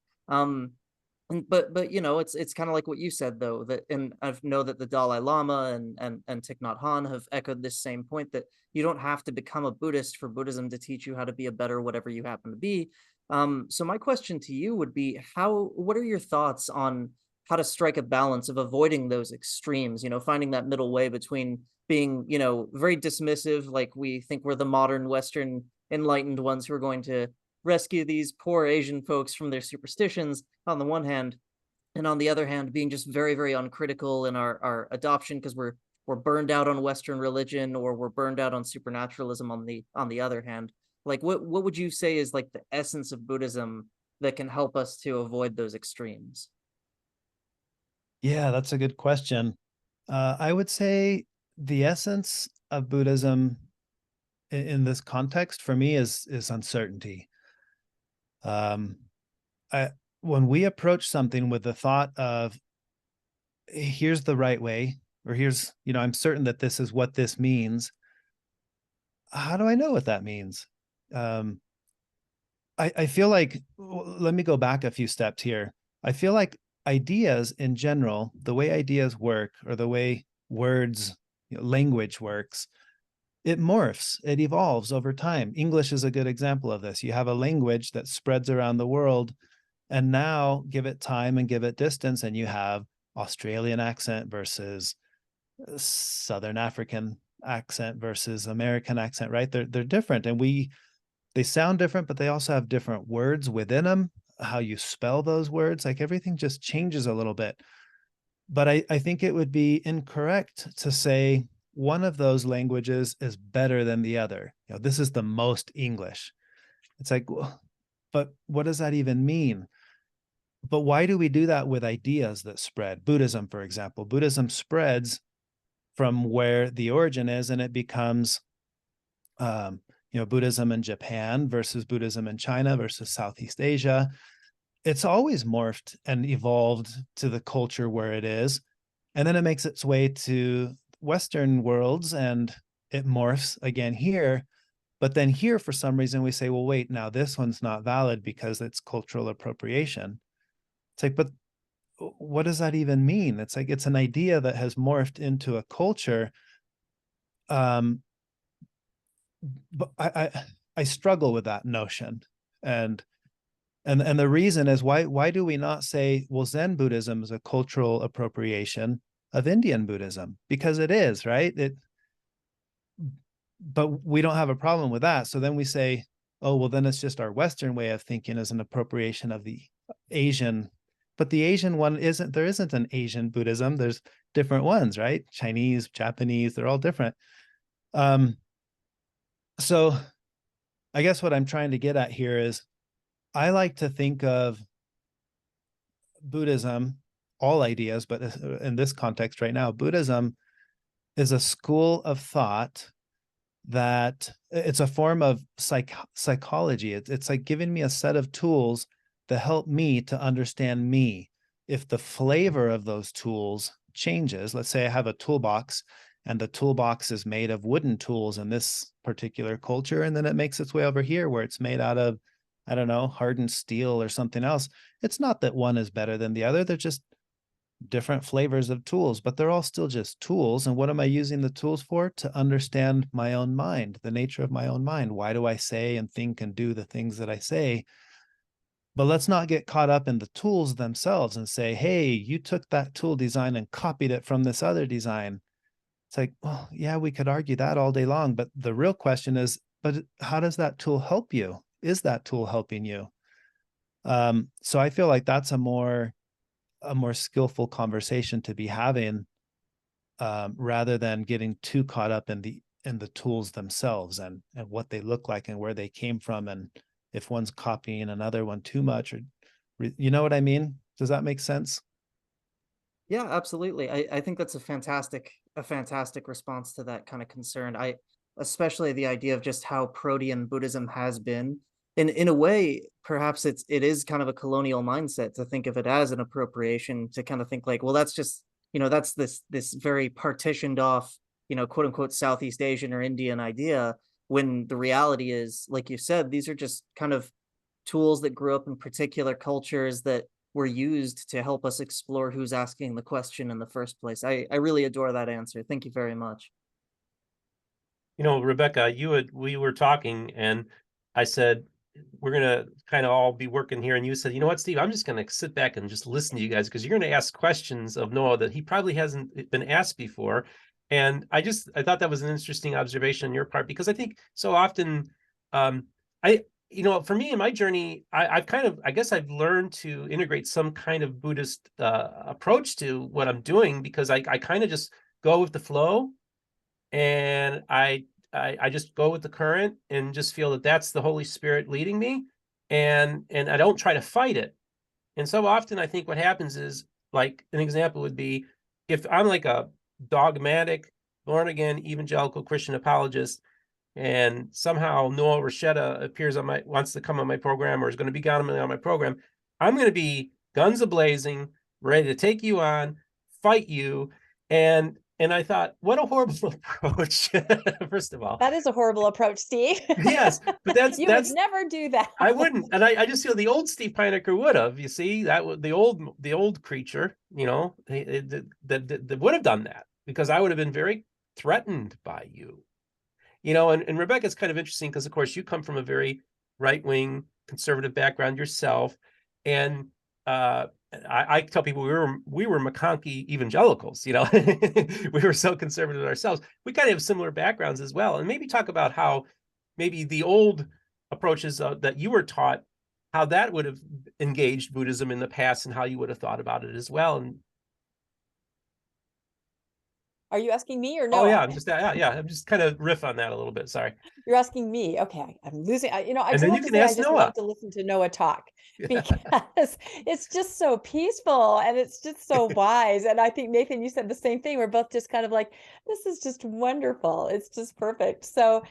But you know, it's kind of like what you said though, that, and I know that the Dalai Lama and Thich Nhat Hanh have echoed this same point, that you don't have to become a Buddhist for Buddhism to teach you how to be a better whatever you happen to be. So my question to you would be, what are your thoughts on how to strike a balance of avoiding those extremes, you know, finding that middle way between being, you know, very dismissive, like we think we're the modern Western enlightened ones who are going to rescue these poor Asian folks from their superstitions on the one hand, and on the other hand, being just very, very uncritical in our adoption because we're burned out on Western religion, or we're burned out on supernaturalism on the other hand. Like what would you say is like the essence of Buddhism that can help us to avoid those extremes? Yeah, that's a good question. I would say the essence of Buddhism in this context for me is uncertainty. I When we approach something with the thought of here's the right way, or here's, you know, I'm certain that this is what this means. How do I know what that means? I feel like, let me go back a few steps here. I feel like ideas in general, the way ideas work, or the way words, you know, language works, it morphs, it evolves over time. English is a good example of this. You have a language that spreads around the world, and now give it time and give it distance, and you have Australian accent versus Southern African accent versus American accent, right? They're different, and they sound different, but they also have different words within them. How you spell those words, like everything just changes a little bit. But I think it would be incorrect to say one of those languages is better than the other. You know, this is the most English. It's like, well, but what does that even mean? But why do we do that with ideas that spread? Buddhism, for example, Buddhism spreads from where the origin is, and it becomes, you know, Buddhism in Japan versus Buddhism in China versus Southeast Asia. It's always morphed and evolved to the culture where it is. And then it makes its way to Western worlds, and it morphs again here. But then here, for some reason, we say, well, wait, now this one's not valid because it's cultural appropriation. It's like, but what does that even mean? It's like, it's an idea that has morphed into a culture. But I struggle with that notion. And the reason is, why do we not say, well, Zen Buddhism is a cultural appropriation of Indian Buddhism? Because it is, right? But we don't have a problem with that. So then we say, oh, well, then it's just our Western way of thinking as an appropriation of the Asian. But the Asian one there isn't an Asian Buddhism. There's different ones, right? Chinese, Japanese, they're all different. So I guess what I'm trying to get at here is, I like to think of Buddhism, all ideas, but in this context right now, Buddhism is a school of thought that it's a form of psychology. It's like giving me a set of tools that help me to understand me. If the flavor of those tools changes, let's say I have a toolbox, and the toolbox is made of wooden tools in this particular culture, and then it makes its way over here where it's made out of, I don't know, hardened steel or something else. It's not that one is better than the other. They're just different flavors of tools, but they're all still just tools. And what am I using the tools for? To understand my own mind, the nature of my own mind. Why do I say and think and do the things that I say? But let's not get caught up in the tools themselves and say, hey, you took that tool design and copied it from this other design. It's like, well, yeah, we could argue that all day long. But the real question is, but how does that tool help you? Is that tool helping you? So I feel like that's a more skillful conversation to be having, rather than getting too caught up in the tools themselves and what they look like and where they came from, and if one's copying another one too much, or you know what I mean? Does that make sense? Yeah, absolutely. I think that's a fantastic response to that kind of concern. Especially the idea of just how protean Buddhism has been. In a way, perhaps it is kind of a colonial mindset to think of it as an appropriation, to kind of think like, well, that's just, you know, that's this very partitioned off, you know, quote unquote Southeast Asian or Indian idea, when the reality is, like you said, these are just kind of tools that grew up in particular cultures that were used to help us explore who's asking the question in the first place. I really adore that answer. Thank you very much. You know, Rebecca, we were talking and I said, we're going to kind of all be working here. And you said, you know what, Steve, I'm just going to sit back and just listen to you guys because you're going to ask questions of Noah that he probably hasn't been asked before. And I thought that was an interesting observation on your part, because I think so often, for me in my journey, I guess I've learned to integrate some kind of Buddhist approach to what I'm doing, because I kind of just go with the flow, and I just go with the current and just feel that that's the Holy Spirit leading me, and I don't try to fight it. And so often I think what happens is, like an example would be, if I'm like a dogmatic, born again evangelical Christian apologist, and somehow Noah Rasheta wants to come on my program, or is going to be on my program, I'm going to be guns a-blazing, ready to take you on, fight you. And I thought, what a horrible approach. First of all, That is a horrible approach, Steve. yes, but that's You would never do that. I wouldn't, and I just feel the old Steve Pinecker would have. You see, that was the old creature, that would have done that, because I would have been very threatened by you. And Rebecca's kind of interesting because, of course, you come from a very right-wing conservative background yourself, and I tell people we were McConkie evangelicals. We were so conservative ourselves. We kind of have similar backgrounds as well, and maybe talk about how maybe the old approaches that you were taught, how that would have engaged Buddhism in the past, and how you would have thought about it as well. And are you asking me or no? Oh yeah, I'm just kind of riff on that a little bit. Sorry. You're asking me. Okay, I'm losing. I And then you can ask I just Noah. love to listen to Noah talk, because it's just so peaceful and it's just so wise. And I think, Nathan, you said the same thing. We're both just kind of like, this is just wonderful. It's just perfect. So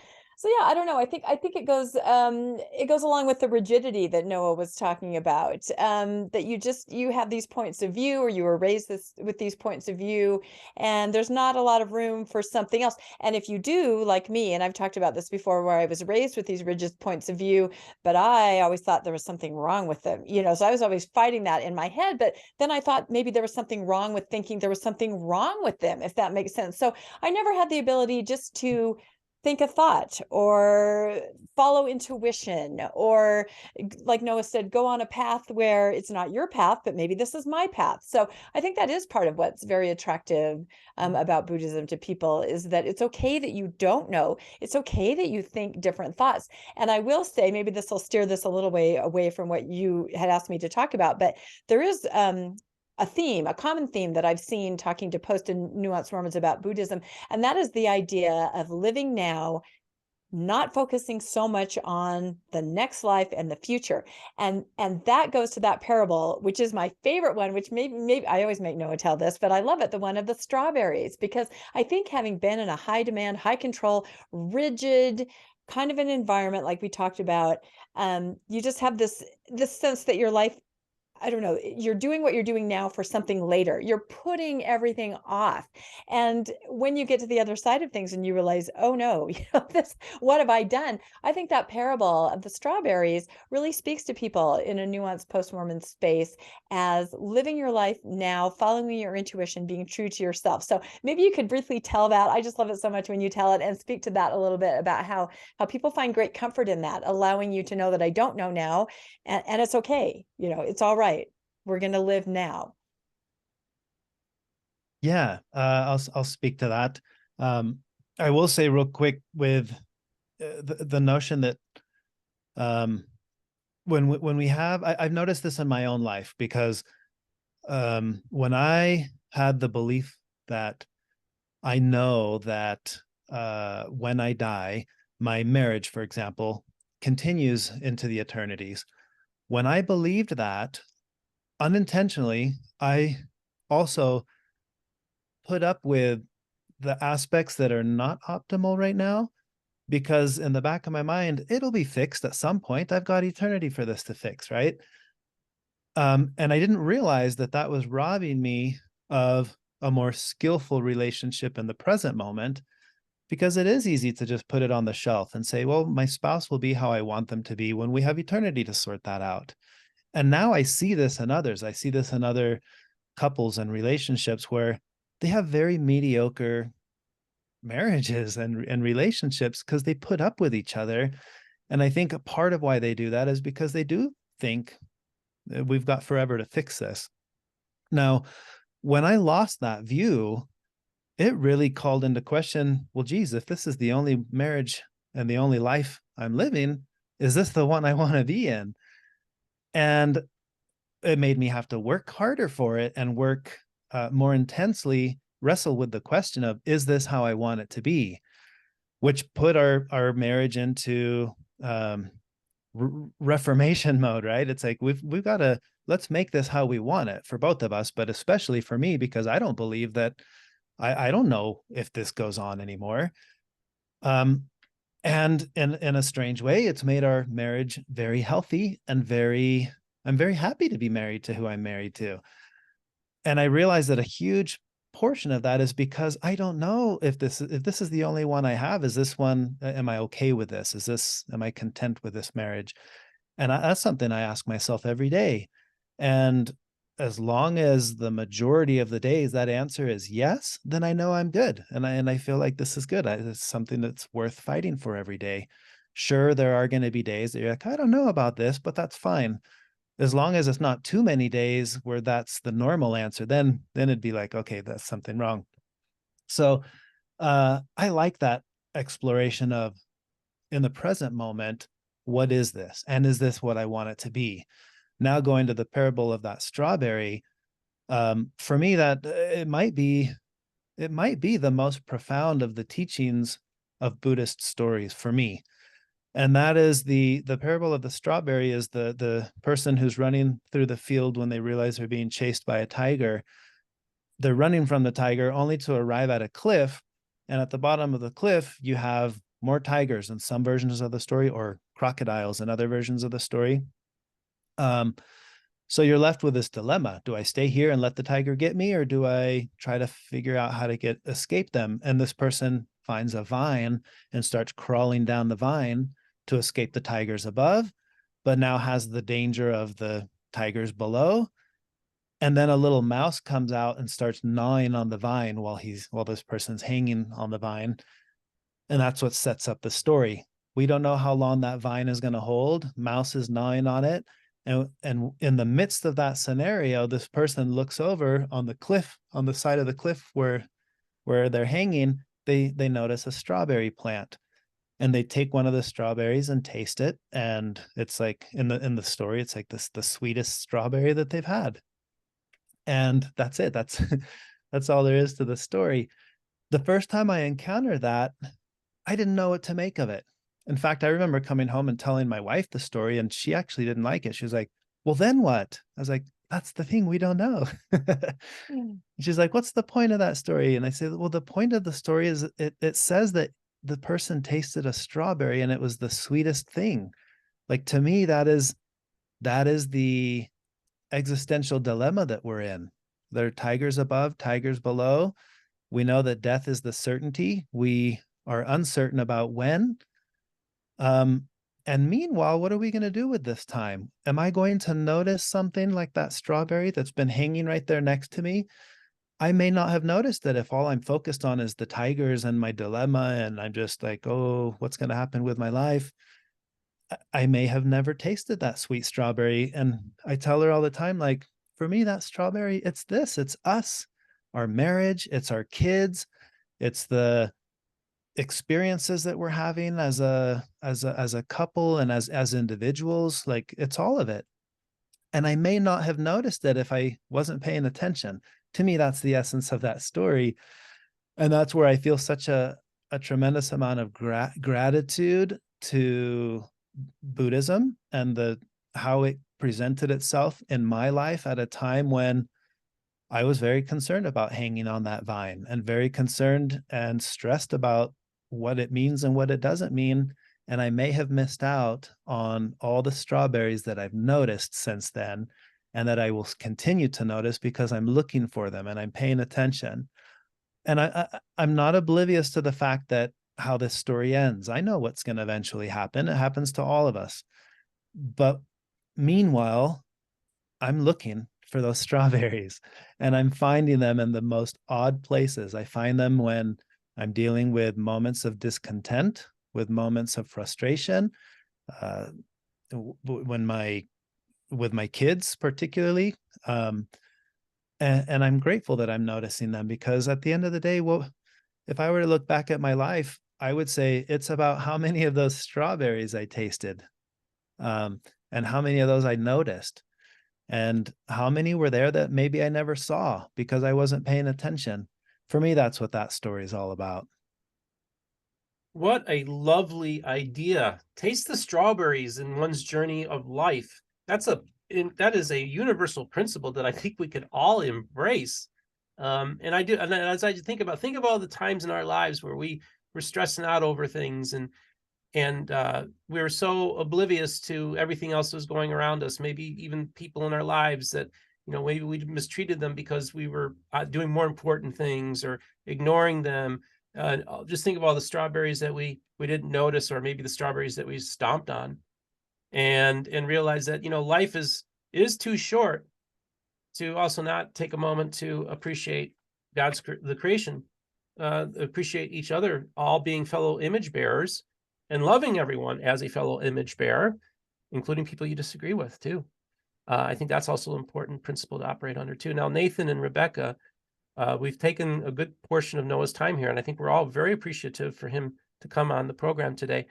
yeah, I don't know. I think it goes along with the rigidity that Noah was talking about. That you have these points of view, or you were raised with these points of view, and there's not a lot of room for something else. And if you do, like me, and I've talked about this before, where I was raised with these rigid points of view, but I always thought there was something wrong with them. So I was always fighting that in my head. But then I thought maybe there was something wrong with thinking there was something wrong with them, if that makes sense. So I never had the ability just to think a thought, or follow intuition, or, like Noah said, go on a path where it's not your path, but maybe this is my path. So I think that is part of what's very attractive about Buddhism to people, is that it's okay that you don't know. It's okay that you think different thoughts. And I will say, maybe this will steer this a little way away from what you had asked me to talk about, but there is a common theme that I've seen talking to post and nuanced Mormons about Buddhism, and that is the idea of living now, not focusing so much on the next life and the future. And that goes to that parable, which is my favorite one, which maybe I always make Noah tell this, but I love it, the one of the strawberries, because I think, having been in a high demand, high control, rigid kind of an environment like we talked about, you just have this sense that your life, I don't know, you're doing what you're doing now for something later. You're putting everything off. And when you get to the other side of things and you realize, oh no, what have I done? I think that parable of the strawberries really speaks to people in a nuanced post-Mormon space as living your life now, following your intuition, being true to yourself. So maybe you could briefly tell that. I just love it so much when you tell it, and speak to that a little bit, about how people find great comfort in that, allowing you to know that I don't know now, and it's okay. It's all right. We're going to live now. Yeah, I'll speak to that. I will say real quick with the notion that when we have, I've noticed this in my own life, because when I had the belief that I know that when I die, my marriage, for example, continues into the eternities. When I believed that, unintentionally, I also put up with the aspects that are not optimal right now, because in the back of my mind, it'll be fixed at some point. I've got eternity for this to fix, right? And I didn't realize that was robbing me of a more skillful relationship in the present moment, because it is easy to just put it on the shelf and say, well, my spouse will be how I want them to be when we have eternity to sort that out. And now I see this in others. I see this in other couples and relationships where they have very mediocre marriages and relationships because they put up with each other. And I think a part of why they do that is because they do think we've got forever to fix this. Now, when I lost that view, it really called into question, well, geez, if this is the only marriage and the only life I'm living, is this the one I want to be in? And it made me have to work harder for it and work more intensely, wrestle with the question of, is this how I want it to be? Which put our marriage into reformation mode, right? It's like, we've got to, let's make this how we want it for both of us, but especially for me, because I don't believe that, I don't know if this goes on anymore. And in a strange way, it's made our marriage very healthy and I'm very happy to be married to who I'm married to. And I realize that a huge portion of that is because I don't know if this is the only one I have. Is this one, am I okay with this? Am I content with this marriage? And that's something I ask myself every day. And as long as the majority of the days that answer is yes, then I know I'm good. And I feel like this is good. It's something that's worth fighting for every day. Sure, there are going to be days that you're like, I don't know about this, but that's fine. As long as it's not too many days where that's the normal answer, then it'd be like, okay, that's something wrong. So I like that exploration of, in the present moment, what is this? And is this what I want it to be? Now going to the parable of that strawberry, for me, that it might be the most profound of the teachings of Buddhist stories for me. And that is the parable of the strawberry. Is the person who's running through the field when they realize they're being chased by a tiger. They're running from the tiger only to arrive at a cliff. And at the bottom of the cliff, you have more tigers in some versions of the story, or crocodiles in other versions of the story. So you're left with this dilemma. Do I stay here and let the tiger get me, or do I try to figure out how to escape them? And this person finds a vine and starts crawling down the vine to escape the tigers above, but now has the danger of the tigers below. And then a little mouse comes out and starts gnawing on the vine while this person's hanging on the vine. And that's what sets up the story. We don't know how long that vine is going to hold. Mouse is gnawing on it. And in the midst of that scenario, this person looks over on the cliff, on the side of the cliff where they're hanging. They notice a strawberry plant, and they take one of the strawberries and taste it. And it's like in the story, it's like the sweetest strawberry that they've had. And that's it. That's all there is to the story. The first time I encountered that, I didn't know what to make of it. In fact, I remember coming home and telling my wife the story, and she actually didn't like it. She was like, well, then what? I was like, that's the thing, we don't know. She's like, what's the point of that story? And I said, well, the point of the story is it says that the person tasted a strawberry and it was the sweetest thing. Like, to me, that is the existential dilemma that we're in. There are tigers above, tigers below. We know that death is the certainty. We are uncertain about when. And meanwhile, what are we going to do with this time? Am I going to notice something like that strawberry that's been hanging right there next to me? I may not have noticed it if all I'm focused on is the tigers and my dilemma, and I'm just like, oh, what's going to happen with my life? I may have never tasted that sweet strawberry. And I tell her all the time, like, for me, that strawberry, it's us, our marriage, it's our kids, it's the experiences that we're having as a couple and as individuals. Like, it's all of it. And I may not have noticed it if I wasn't paying attention. To me, that's the essence of that story. And that's where I feel such a tremendous amount of gratitude to Buddhism and how it presented itself in my life at a time when I was very concerned about hanging on that vine, and very concerned and stressed about what it means and what it doesn't mean. And I may have missed out on all the strawberries that I've noticed since then, and that I will continue to notice because I'm looking for them and I'm paying attention. And I'm not oblivious to the fact that how this story ends. I know what's going to eventually happen. It happens to all of us. But meanwhile, I'm looking for those strawberries, and I'm finding them in the most odd places. I find them when I'm dealing with moments of discontent, with moments of frustration, uh, with my kids particularly. And I'm grateful that I'm noticing them, because at the end of the day, well, if I were to look back at my life, I would say it's about how many of those strawberries I tasted, and how many of those I noticed, and how many were there that maybe I never saw because I wasn't paying attention. For me, that's what that story is all about. What a lovely idea. Taste the strawberries in one's journey of life. That is a universal principle that I think we could all embrace. And as I think of all the times in our lives where we were stressing out over things, and we were so oblivious to everything else that was going around us, maybe even people in our lives that, maybe we mistreated them because we were doing more important things or ignoring them. Just think of all the strawberries that we didn't notice, or maybe the strawberries that we stomped on, and realize that, life is too short to also not take a moment to appreciate the creation, appreciate each other, all being fellow image bearers, and loving everyone as a fellow image bearer, including people you disagree with too. I think that's also an important principle to operate under too. Now, Nathan and Rebecca, we've taken a good portion of Noah's time here, and I think we're all very appreciative for him to come on the program today.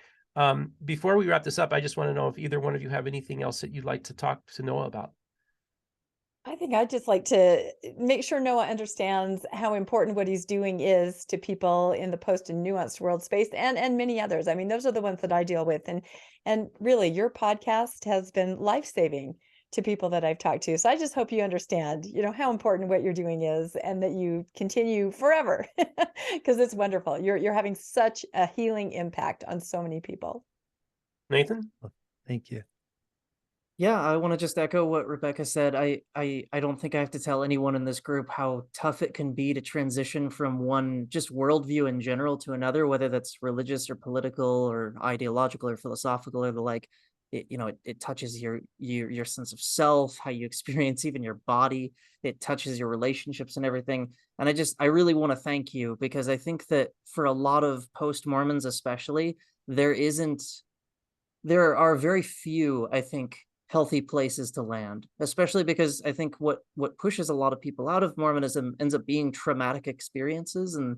Before we wrap this up, I just want to know if either one of you have anything else that you'd like to talk to Noah about. I think I'd just like to make sure Noah understands how important what he's doing is to people in the post and nuanced world space, and many others. I mean, those are the ones that I deal with. And really, your podcast has been life-saving to people that I've talked to. So I just hope you understand, how important what you're doing is, and that you continue forever, because it's wonderful. You're having such a healing impact on so many people. Nathan? Thank you. Yeah, I want to just echo what Rebecca said. I don't think I have to tell anyone in this group how tough it can be to transition from one just worldview in general to another, whether that's religious or political or ideological or philosophical or the like. It touches your sense of self, how you experience even your body. It touches your relationships and everything. And I really want to thank you, because I think that for a lot of post-Mormons especially, there are very few, I think, healthy places to land, especially because I think what pushes a lot of people out of Mormonism ends up being traumatic experiences, and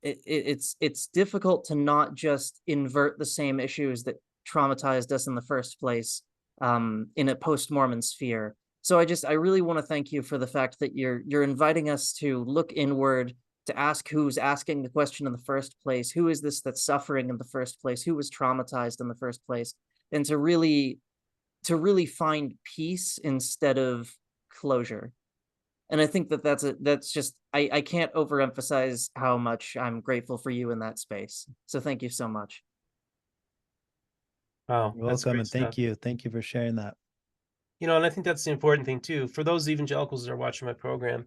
it's difficult to not just invert the same issues that traumatized us in the first place in a post-Mormon sphere. So I really want to thank you for the fact that you're inviting us to look inward, to ask who's asking the question in the first place, who is this that's suffering in the first place, who was traumatized in the first place, and to really find peace instead of closure. And I think that's just, I can't overemphasize how much I'm grateful for you in that space. So thank you so much. Wow, You're welcome, and thank you. Thank you for sharing that. And I think that's the important thing too, for those evangelicals that are watching my program.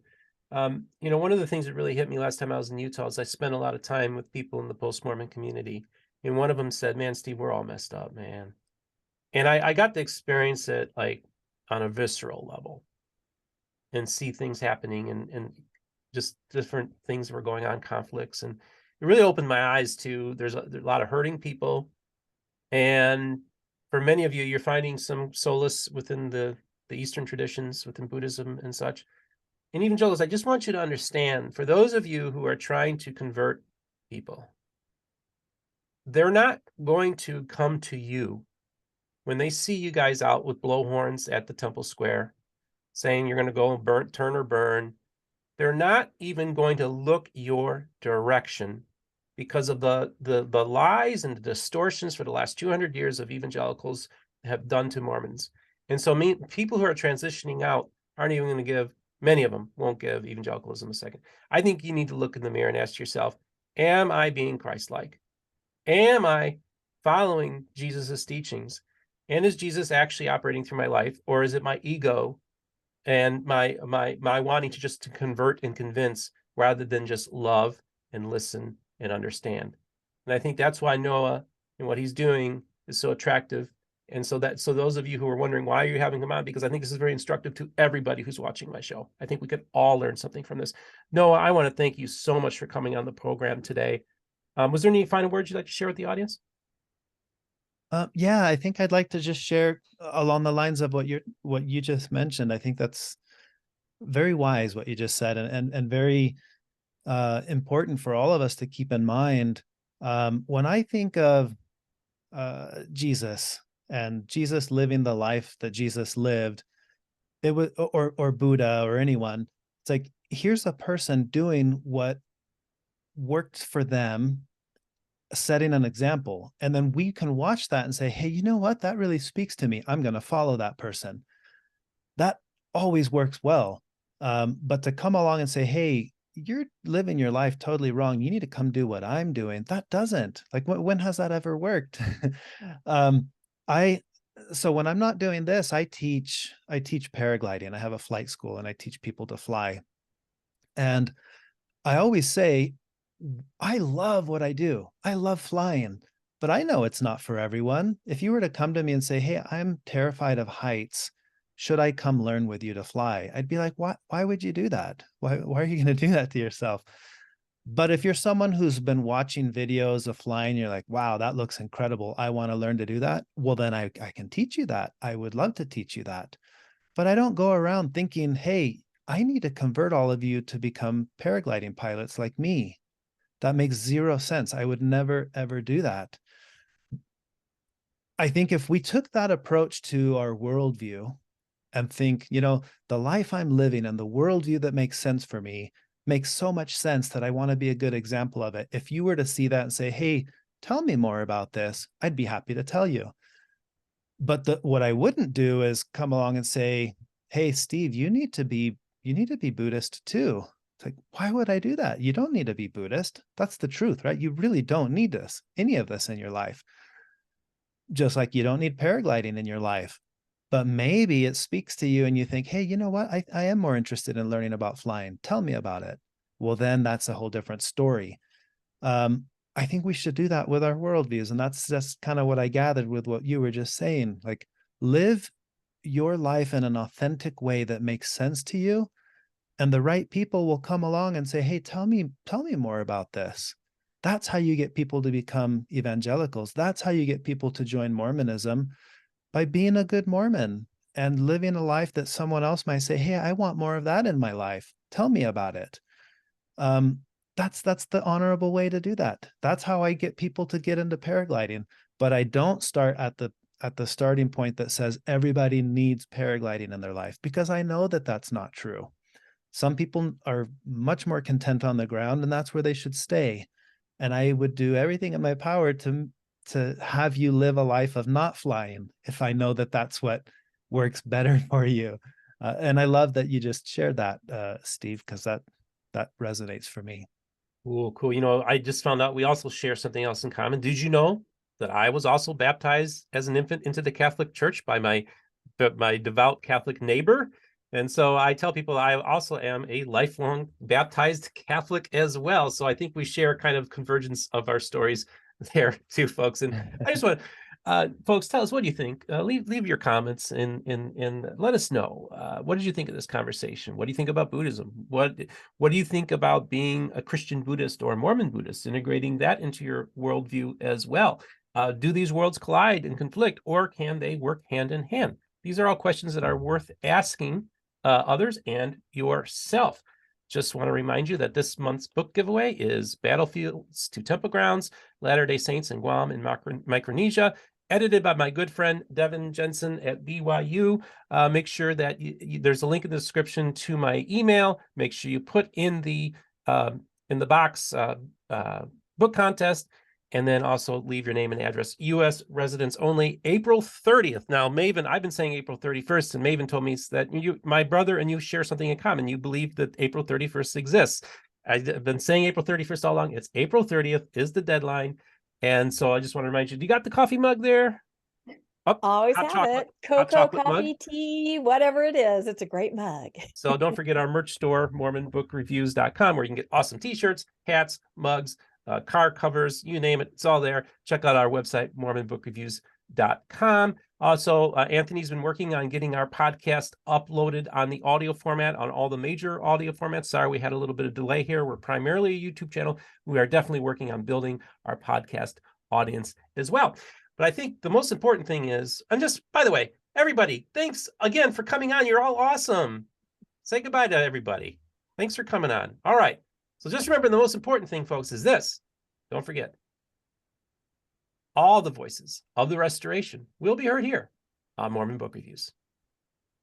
One of the things that really hit me last time I was in Utah is I spent a lot of time with people in the post-Mormon community. And one of them said, "Man, Steve, we're all messed up, man." And I got to experience it like on a visceral level and see things happening, and just different things that were going on, conflicts. And it really opened my eyes to there's a lot of hurting people. And for many of you, you're finding some solace within the Eastern traditions, within Buddhism and such. And evangelicals, I just want you to understand, for those of you who are trying to convert people, they're not going to come to you when they see you guys out with blowhorns at the temple square saying you're going to go and turn or burn. They're not even going to look your direction because of the lies and the distortions for the last 200 years of evangelicals have done to Mormons. And so people who are transitioning out aren't even going to many of them won't give evangelicalism a second. I think you need to look in the mirror and ask yourself, am I being Christ-like? Am I following Jesus's teachings? And is Jesus actually operating through my life, or is it my ego and my wanting to convert and convince rather than just love and listen and understand? And I think that's why Noah and what he's doing is so attractive And so those of you who are wondering why are you having them on, because I think this is very instructive to everybody who's watching my show. I think we could all learn something from this. Noah, I want to thank you so much for coming on the program today. Was there any final words you'd like to share with the audience? Yeah, I think I'd like to just share along the lines of what you just mentioned. I think that's very wise what you just said, and very important for all of us to keep in mind. When I think of Jesus and Jesus living the life that Jesus lived, it was, or Buddha or anyone, it's like, here's a person doing what worked for them, setting an example, and then we can watch that and say, hey, you know what, that really speaks to me, I'm going to follow that person. That always works well. But to come along and say, hey, you're living your life totally wrong, you need to come do what I'm doing, that doesn't, like, when has that ever worked? So when I'm not doing this, I teach paragliding. I have a flight school and I teach people to fly. And I always say, I love what I do. I love flying, but I know it's not for everyone. If you were to come to me and say, hey, I'm terrified of heights, should I come learn with you to fly? I'd be like, why would you do that? Why are you going to do that to yourself? But if you're someone who's been watching videos of flying, you're like, wow, that looks incredible, I want to learn to do that. Well, then I can teach you that. I would love to teach you that. But I don't go around thinking, hey, I need to convert all of you to become paragliding pilots like me. That makes zero sense. I would never, ever do that. I think if we took that approach to our worldview and think, the life I'm living and the worldview that makes sense for me makes so much sense that I want to be a good example of it. If you were to see that and say, hey, tell me more about this, I'd be happy to tell you. But what I wouldn't do is come along and say, hey, Steve, you need to be Buddhist too. It's like, why would I do that? You don't need to be Buddhist. That's the truth, right? You really don't need any of this in your life. Just like you don't need paragliding in your life. But maybe it speaks to you and you think, hey, you know what? I am more interested in learning about flying. Tell me about it. Well, then that's a whole different story. I think we should do that with our worldviews. And that's just kind of what I gathered with what you were just saying. Like, live your life in an authentic way that makes sense to you. And the right people will come along and say, hey, tell me more about this. That's how you get people to become evangelicals. That's how you get people to join Mormonism, by being a good Mormon and living a life that someone else might say, hey, I want more of that in my life. Tell me about it. That's the honorable way to do that. That's how I get people to get into paragliding. But I don't start at the starting point that says everybody needs paragliding in their life, because I know that that's not true. Some people are much more content on the ground, and that's where they should stay. And I would do everything in my power to have you live a life of not flying, if I know that that's what works better for you. And I love that you just shared that, Steve, because that resonates for me. Cool. I just found out we also share something else in common. Did you know that I was also baptized as an infant into the Catholic Church by my devout Catholic neighbor? And so I tell people I also am a lifelong baptized Catholic as well. So I think we share kind of convergence of our stories there too, folks. And I just want folks, tell us, what do you think? Leave your comments and let us know. What did you think of this conversation? What do you think about Buddhism? What do you think about being a Christian Buddhist or a Mormon Buddhist, integrating that into your worldview as well? Do these worlds collide and conflict, or can they work hand in hand? These are all questions that are worth asking others and yourself. Just want to remind you that this month's book giveaway is Battlefields to Temple Grounds, Latter-day Saints in Guam and Micronesia, edited by my good friend Devin Jensen at BYU. Make sure that there's a link in the description to my email. Make sure you put in the box book contest, and then also leave your name and address. U.S. residents only. April 30th. Now, Maven, I've been saying April 31st, and Maven told me that my brother and you share something in common. You believe that April 31st exists. I've been saying April 31st all along. It's April 30th is the deadline. And so I just want to remind you, do you got the coffee mug there? Oh, Always have it. Cocoa, coffee, tea, whatever it is. It's a great mug. So don't forget our merch store, MormonBookReviews.com, where you can get awesome t-shirts, hats, mugs, car covers, you name it. It's all there. Check out our website, MormonBookReviews.com. Also, Anthony's been working on getting our podcast uploaded on the audio format on all the major audio formats. Sorry, we had a little bit of delay here. We're primarily a YouTube channel. We are definitely working on building our podcast audience as well. But I think the most important thing is, and just, by the way, everybody, thanks again for coming on. You're all awesome. Say goodbye to everybody. Thanks for coming on. All right. So just remember, the most important thing, folks, is this. Don't forget. All the voices of the restoration will be heard here on Mormon Book Reviews.